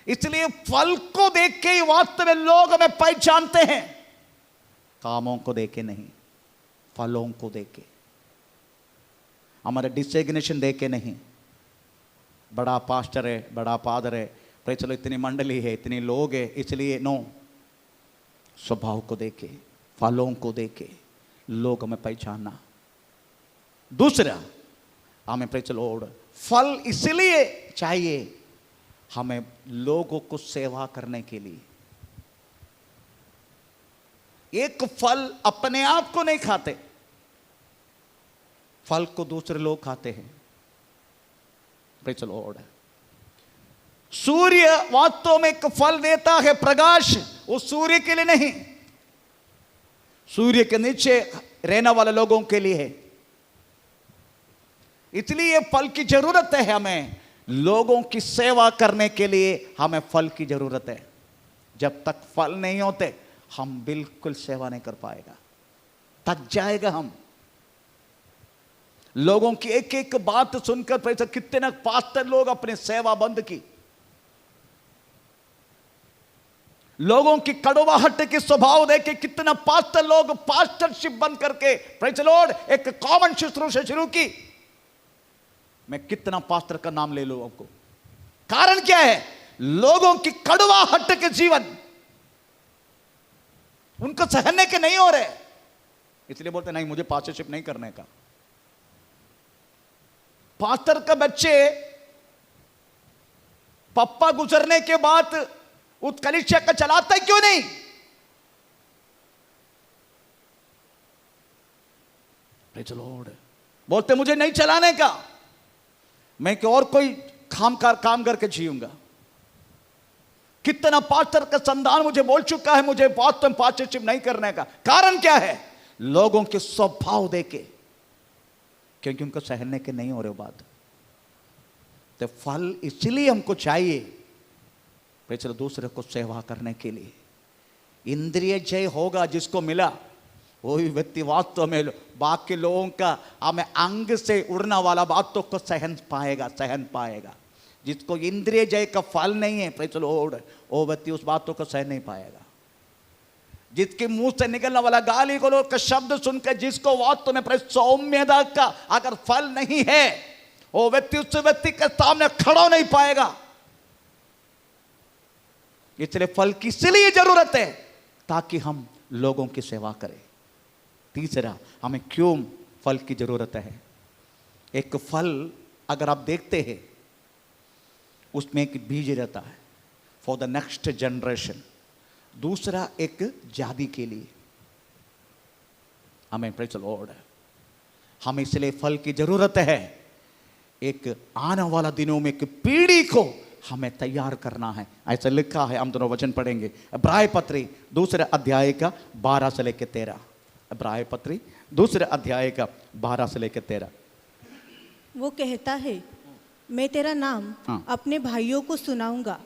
इसलिए फल को देख के ही वास्तव में लोग हमें पहचानते हैं, कामों को देख के नहीं, फलों को देख के, हमारे डिसिग्नेशन देख के नहीं। बड़ा पास्टर है, बड़ा फादर है, पर चलो इतनी मंडली है, इतने लोग है, इसलिए नो, स्वभाव को देख के, फलों को देख के लोग हमें पहचानना। दूसरा, हमें प्रेज़ द लॉर्ड, फल इसलिए चाहिए हमें लोगों को सेवा करने के लिए। एक फल अपने आप को नहीं खाते, फल को दूसरे लोग खाते हैं। Praise the Lord. सूर्य वास्तव में एक फल देता है, प्रकाश, वो सूर्य के लिए नहीं, सूर्य के नीचे रहने वाले लोगों के लिए है। इसलिए फल की जरूरत है, हमें लोगों की सेवा करने के लिए हमें फल की जरूरत है। जब तक फल नहीं होते हम बिल्कुल सेवा नहीं कर पाएगा, थक जाएगा हम। लोगों की एक एक बात सुनकर पैसा कितने पास्टर लोग अपनी सेवा बंद की, लोगों की कड़वाहट के स्वभाव देख के कितना पास्टर लोग पास्टरशिप बंद करके प्रेज़ द लॉर्ड एक कॉमन शुश्रूषा शुरू की। मैं कितना पास्टर का नाम ले लूं आपको, कारण क्या है? लोगों की कड़वाहट के जीवन उनको सहने के नहीं हो रहे, इसलिए बोलते नहीं मुझे पास्टरशिप नहीं करने का। पास्टर का बच्चे पप्पा गुजरने के बाद उस कलीसिया का चलाता है क्यों नहीं? Praise the Lord. बोलते मुझे नहीं चलाने का, मैं कि और कोई काम करके जीऊंगा। कितना पास्टर का संतान मुझे बोल चुका है मुझे पास्टरशिप नहीं करने का, कारण क्या है? लोगों के स्वभाव देके, क्योंकि उनको सहने के नहीं हो रहे बात। तो फल इसलिए हमको चाहिए बेचारा दूसरे को सेवा करने के लिए। इंद्रिय जय होगा जिसको मिला, वही व्यक्ति वास्तव में बाकी लोगों का हमें अंग से उड़ना वाला बातों को सहन पाएगा। जिसको इंद्रिय जय का फल नहीं है प्रेज़ द लॉर्ड, वो व्यक्ति उस बातों को सहन नहीं पाएगा। जिसके मुंह से निकलने वाला गाली गलौज का शब्द सुनकर जिसको वास्तव में सौम्यता का अगर फल नहीं है, वो व्यक्ति उस व्यक्ति के सामने खड़ा नहीं पाएगा। इसलिए फल की इसलिए जरूरत है ताकि हम लोगों की सेवा करें। तीसरा, हमें क्यों फल की जरूरत है? एक फल अगर आप देखते हैं उसमें एक बीज रहता है फॉर द नेक्स्ट जनरेशन, दूसरा एक जाति के लिए। हमें प्रेज़ द लॉर्ड, हमें इसलिए फल की जरूरत है। एक आने वाला दिनों में एक पीढ़ी को हमें तैयार करना है, ऐसा लिखा है। हम दोनों वचन पढ़ेंगे, इब्रानी पत्री 2 अध्याय का 12 से लेकर 13। इब्राहिम पत्री दूसरे अध्याय का 12 से लेकर 13। वो कहता है, मैं तेरा नाम हाँ। अपने भाइयों को सुनाऊंगा,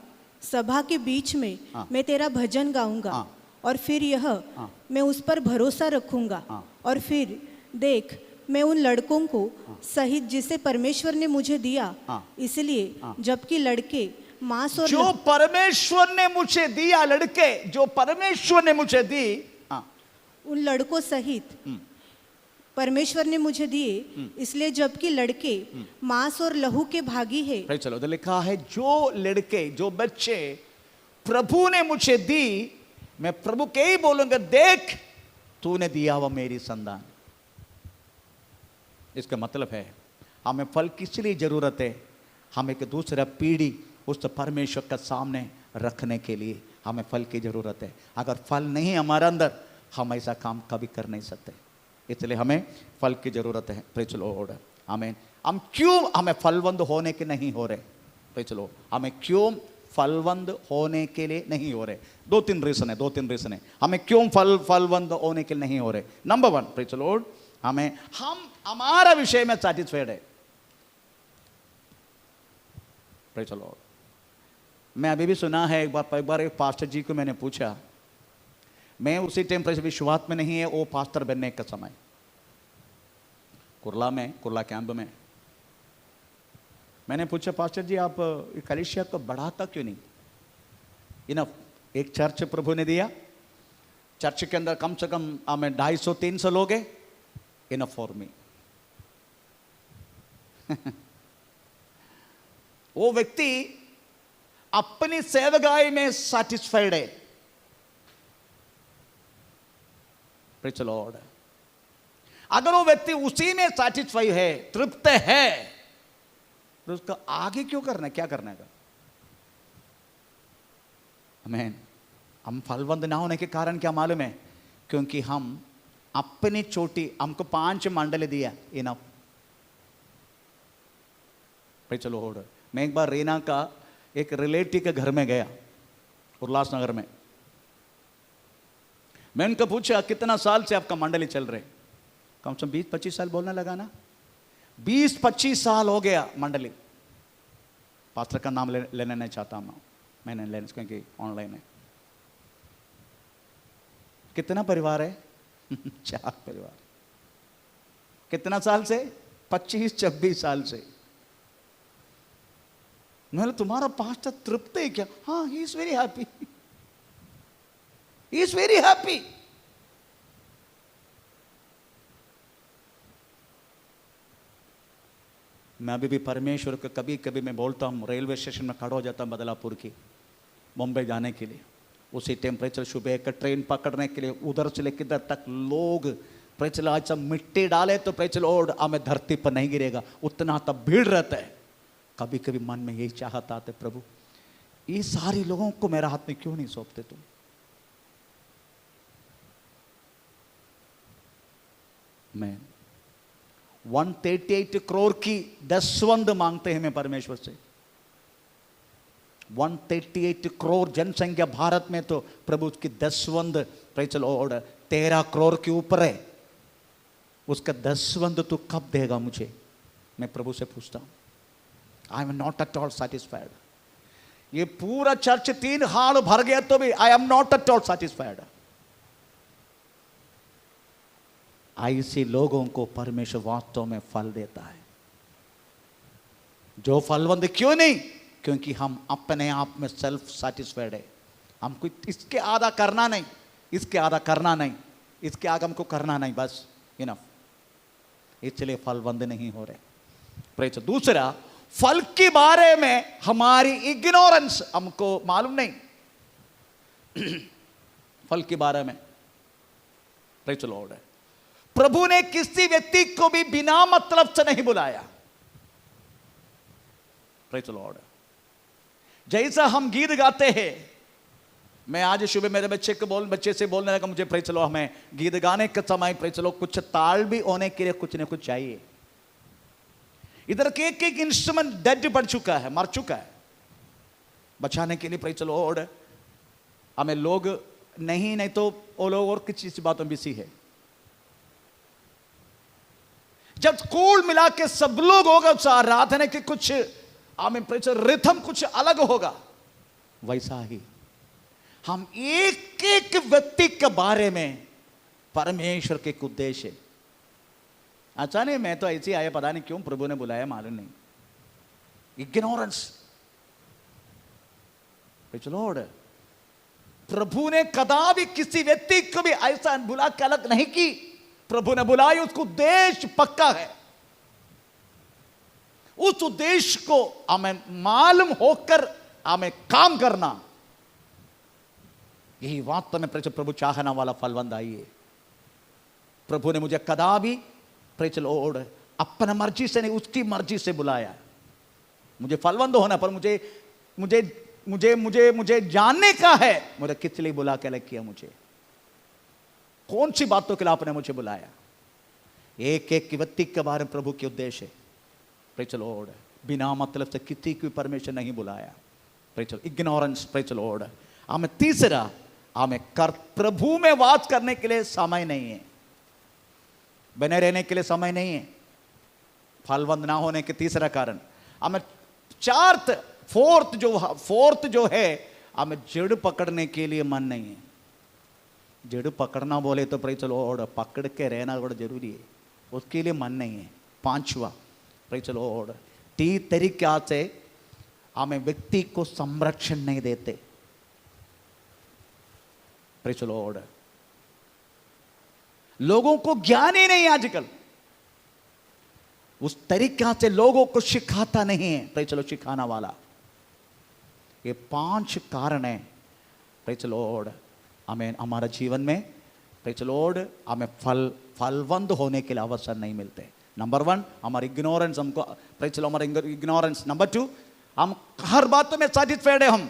सभा के बीच में हाँ। मैं तेरा भजन गाऊंगा। हाँ। और फिर यह मैं उस पर भरोसा रखूंगा। हाँ। और फिर देख, मैं उन लड़कों को सहित जिसे परमेश्वर ने मुझे दिया, हाँ। इसलिए जबकि लड़के मांस और जो परमेश्वर ने मुझे दिया, लड़के जो परमेश्वर ने मुझे दी, हाँ, उन लड़कों सहित परमेश्वर ने मुझे दिए, इसलिए जबकि लड़के मांस और लहू के भागी है। भाई चलो, उधर लिखा है जो लड़के जो बच्चे प्रभु ने मुझे दी, मैं प्रभु के ही बोलूंगा, देख तूने दिया वो मेरी संतान। इसका मतलब है हमें फल किस लिए जरूरत है? हमें एक दूसरा पीढ़ी उस परमेश्वर के सामने रखने के लिए हमें फल की जरूरत है। अगर फल नहीं हमारे अंदर, हम ऐसा काम कभी कर नहीं सकते। इसलिए हमें फल की जरूरत है। प्रेज़ द लॉर्ड, आमीन। हम क्यों हमें फलवंत होने के नहीं हो रहे? प्रेज़ द लॉर्ड, हमें क्यों फलवंत होने के लिए नहीं हो रहे? दो तीन रीजन है हमें क्यों फलवंत होने के लिए नहीं हो रहे। नंबर 1, प्रेज़ द लॉर्ड, हम हमारा विषय में सैटिस्फाइड है। प्रेज़ द लॉर्ड, मैं अभी भी सुना है, एक बार एक पास्टर जी को मैंने पूछा, मैं उसी टाइम पर विश्वास में नहीं है, वो पास्टर बनने का समय कुर्ला कैंप में मैंने पूछा, पास्टर जी आप कलीसिया को बढ़ाता क्यों नहीं? इनफ, एक चर्च प्रभु ने दिया, चर्च के अंदर कम से कम हमें 250-300 लोग हैं, इनफ फॉर मी। वो व्यक्ति अपनी सेवकाई में सैटिस्फाइड है। प्रेज़ द लॉर्ड, अगर वो व्यक्ति उसी में सैटिस्फाई है, तृप्त है, तो उसका आगे क्यों करना है? क्या करना है? आमीन। हम फलवंत ना होने के कारण क्या मालूम है? क्योंकि हम अपनी चोटी, हमको 5 मंडल दिया, इनफ। प्रेज़ द लॉर्ड, मैं एक बार रीना का एक रिलेटिव के घर में गया, उल्लासनगर में। मैं उनका पूछा, कितना साल से आपका मंडली चल रहे? कम से कम 20-25 साल बोलने लगा ना। 20-25 साल हो गया मंडली। पास्टर का नाम लेना नहीं चाहता हूं मैंने, लेने क्योंकि ऑनलाइन है। कितना परिवार है? 4 परिवार। कितना साल से? 25-26 साल से। मैंने, तुम्हारा पास्टर तृप्त है क्या? हाँ, he is very happy, he is very happy. मैं अभी भी परमेश्वर को कभी कभी मैं बोलता हूँ, रेलवे स्टेशन में खड़ा हो जाता हूँ बदलापुर की, मुंबई जाने के लिए। उसी टेम्परेचर सुबह का ट्रेन पकड़ने के लिए उधर से लेकर इधर तक लोग, प्रेज़ द लॉर्ड, मिट्टी डाले तो प्रेज़ द लॉर्ड हमें धरती पर नहीं गिरेगा, उतना तब भीड़ रहता है। कभी कभी मन में यही चाहता था, प्रभु ये सारे लोगों को मेरा हाथ में क्यों नहीं सौंपते तुम? मैं 138 करोड़ की दसवंद मांगते हैं मैं परमेश्वर से। 138 करोड़ जनसंख्या भारत में, तो प्रभु उसकी दसवंद, प्रेज़ द लॉर्ड, 13 करोड़ के ऊपर है। उसका दसवंद तो कब देगा मुझे? मैं प्रभु से पूछता हूं। I am not at all satisfied. ये पूरा चर्च 3 हाल भर गया तो भी I am not at all satisfied. ऐसे लोगों को परमेश्वर वास्तव में फल देता है। जो फलवंत क्यों नहीं? क्योंकि हम अपने आप में सेल्फ सेटिस्फाइड है। हमको इसके आधा करना नहीं, इसके आधा करना नहीं, इसके आगे हमको करना नहीं, बस इनफ। इसलिए फलवंत नहीं हो रहे। प्रेज़। दूसरा, फल के बारे में हमारी इग्नोरेंस, हमको मालूम नहीं फल के बारे में। प्रेज़ द लॉर्ड, प्रभु ने किसी व्यक्ति को भी बिना मतलब से नहीं बुलाया। प्रेज़ द लॉर्ड, जैसा हम गीत गाते हैं, मैं आज सुबह मेरे बच्चे से बोलने लगा, मुझे प्रेज़ द लॉर्ड, हमें गीत गाने के समय प्रेज़ द लॉर्ड कुछ ताल भी होने के लिए कुछ न कुछ चाहिए। इधर के एक इंस्ट्रूमेंट डेड पड़ चुका है, मर चुका है। बचाने के लिए प्रेज़ द लॉर्ड हमें लोग नहीं तो वो लोग और किसी बातों बिजी है। जब कुल मिला के सब लोग होगा उस आराधना के कुछ आमीन प्रेज रिथम कुछ अलग होगा, वैसा ही हम एक एक व्यक्ति के बारे में परमेश्वर के एक उद्देश्य है। अच्छा नहीं, मैं तो ऐसे ही आया, पता नहीं क्यों प्रभु ने बुलाया, मालूम नहीं, इग्नोरेंस। लॉर्ड, प्रभु ने कदापि किसी व्यक्ति को भी ऐसा बुला के अलग नहीं की। प्रभु ने बुलाया, उसका उद्देश्य पक्का है। उस उद्देश्य को हमें मालूम होकर हमें काम करना, यही वास्तव में प्रभु चाहना वाला फलवंत आई है। प्रभु ने मुझे कदापि प्रेज लॉर्ड अपना मर्जी से नहीं, उसकी मर्जी से बुलाया। मुझे फलवंत होना, पर मुझे मुझे मुझे मुझे मुझे जानने का है, मुझे किस लिए बुला के अलग किया, मुझे कौन सी बातों के लिए आपने मुझे बुलाया। एक एक व्यक्ति के बारे में प्रभु के उद्देश्य है। प्रेज लॉर्ड, बिना मतलब से किसी को परमेश्वर नहीं बुलाया। Praise ignorance. प्रेज लॉर्ड, हमें तीसरा, हमें कर प्रभु में वास करने के लिए समय नहीं है, बने रहने के लिए समय नहीं है। फलवंत ना होने के तीसरा कारण, हमें फोर्थ जो है, हमें जड़ पकड़ने के लिए मन नहीं है। जड़ पकड़ना बोले तो प्रेज लॉर्ड पकड़ के रहना बड़ा जरूरी है, उसके लिए मन नहीं है। पांचवा, प्रेज लॉर्ड तरीका से हमें व्यक्ति को संरक्षण नहीं देते। प्रेज लॉर्ड, लोगों को ज्ञान ही नहीं आजकल, उस तरीका से लोगों को सिखाता नहीं है। प्रेज चलो सिखाना वाला, ये 5 कारण है। प्रेज लॉर्ड, हमें हमारे जीवन में प्रेज लॉर्ड हमें फलवंत होने के लिए अवसर नहीं मिलते। नंबर 1, हमारी इग्नोरेंस, हमको प्रेज लो हमारा इग्नोरेंस। नंबर 2, हम हर बात में सैटिस्फाइड है हम।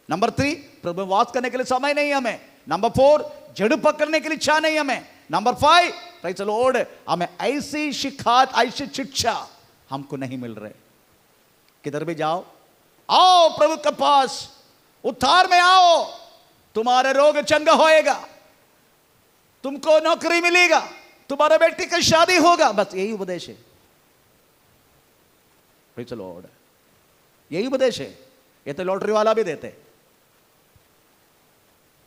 नंबर 3, प्रभु वास करने के लिए समय नहीं हमें। नंबर 4, जड़ पकड़ने के लिए इच्छा नहीं हमें। नंबर 5, प्रेज लॉर्ड हमें ऐसी शिक्षा हमको नहीं मिल रहे। किधर भी जाओ, आओ प्रभु के पास, उद्धार में आओ, तुम्हारे रोग चंगा होएगा, तुमको नौकरी मिलेगा, तुम्हारे बेटी की शादी होगा, बस यही उपदेश है। प्रेज लॉर्ड, यही उपदेश है। ये तो लॉटरी वाला भी देते,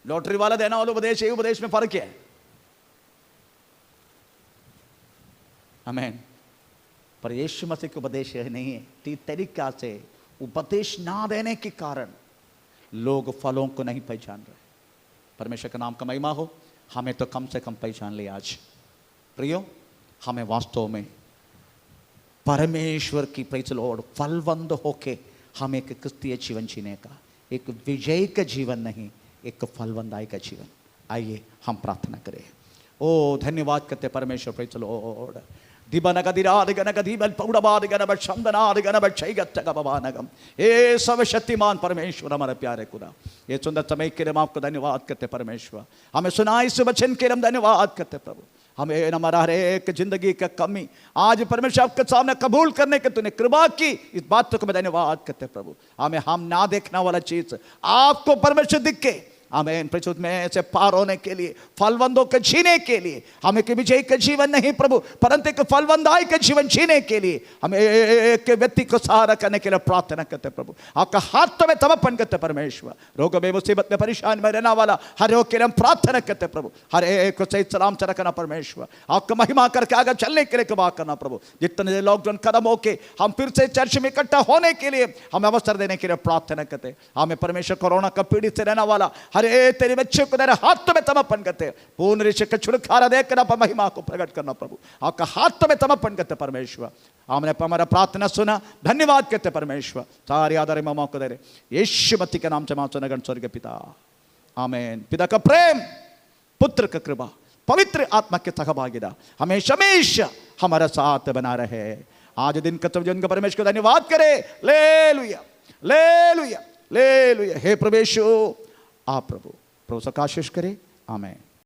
लॉटरी वाला देना वाला उपदेश, यही उपदेश में फर्क है। आमीन। पर यीशु मसीह के उपदेश यह नहीं है। तरीका से उपदेश ना देने के कारण लोग फलों को नहीं पहचान रहे। परमेश्वर का नाम का महिमा हो। हमें तो कम से कम पहचान लिया आज। प्रियो, हमें वास्तव में परमेश्वर की प्रेज लॉर्ड फलवंत होके हमें एक क्रिस्तीय जीवन जीने का, एक विजय का जीवन नहीं, एक फलवंताई का जीवन। आइए हम प्रार्थना करें। ओ धन्यवाद करते परमेश्वर, प्रेज लॉर्ड। हे सर्वशक्तिमान परमेश्वर, हमारे प्यारे खुदा, ये सुंदर समय के लिए हम आपको धन्यवाद करते परमेश्वर। हमें सुना इस वचन के लिए हम धन्यवाद करते प्रभु। हमें हमारा हर एक जिंदगी का कमी आज परमेश्वर आपके सामने कबूल करने के तूने कृपा की, इस बात को मैं धन्यवाद करते प्रभु। हमें हम ना देखना वाला चीज आपको परमेश्वर दिखे, हमें प्रचुत में से पार होने के लिए, फलवंतों के जीने के लिए, हमें के विजय का जीवन नहीं प्रभु, परंतु एक फलवंताई का जीवन जीने के लिए हमें एक व्यक्ति को सहारा करने के लिए प्रार्थना करते प्रभु। आपका हाथ में समर्पण करते परमेश्वर। रोग में मुसीबत में परेशान में रहने वाला हर एक के लिए हम प्रार्थना करते प्रभु। हर एक को सही सलाम से रखना परमेश्वर। आपका महिमा करके आगे चलने के लिए कृपा करना प्रभु। जितने लॉकडाउन खत्म होके हम फिर से चर्च में इकट्ठा होने के लिए हमें अवसर देने के लिए प्रार्थना करते। हमें परमेश्वर कोरोना का पीड़ित से रहने वाला तेरे बच्चे को तेरे हाथ में समर्पण करते, पूर्ण ऋषि का छुटकारा देकर अपनी महिमा को प्रकट करना प्रभु। आपका हाथ में समर्पण करते परमेश्वर। हमने हमारा प्रार्थना सुना, धन्यवाद करते परमेश्वर। सारी आदर महिमा को दे रहे यीशु मसीह के नाम से मांगते हैं स्वर्गीय पिता, आमीन। पिता का प्रेम, पुत्र का कृपा, पवित्र आत्मा के सहभागिता हमेशा हमेशा हमारा साथ बना रहे। आज दिन का सब जन का परमेश्वर को धन्यवाद करे। लेलुया, लेलुया, लेलुया। हे प्रभु, आप प्रभु से आशीष करे। आमीन।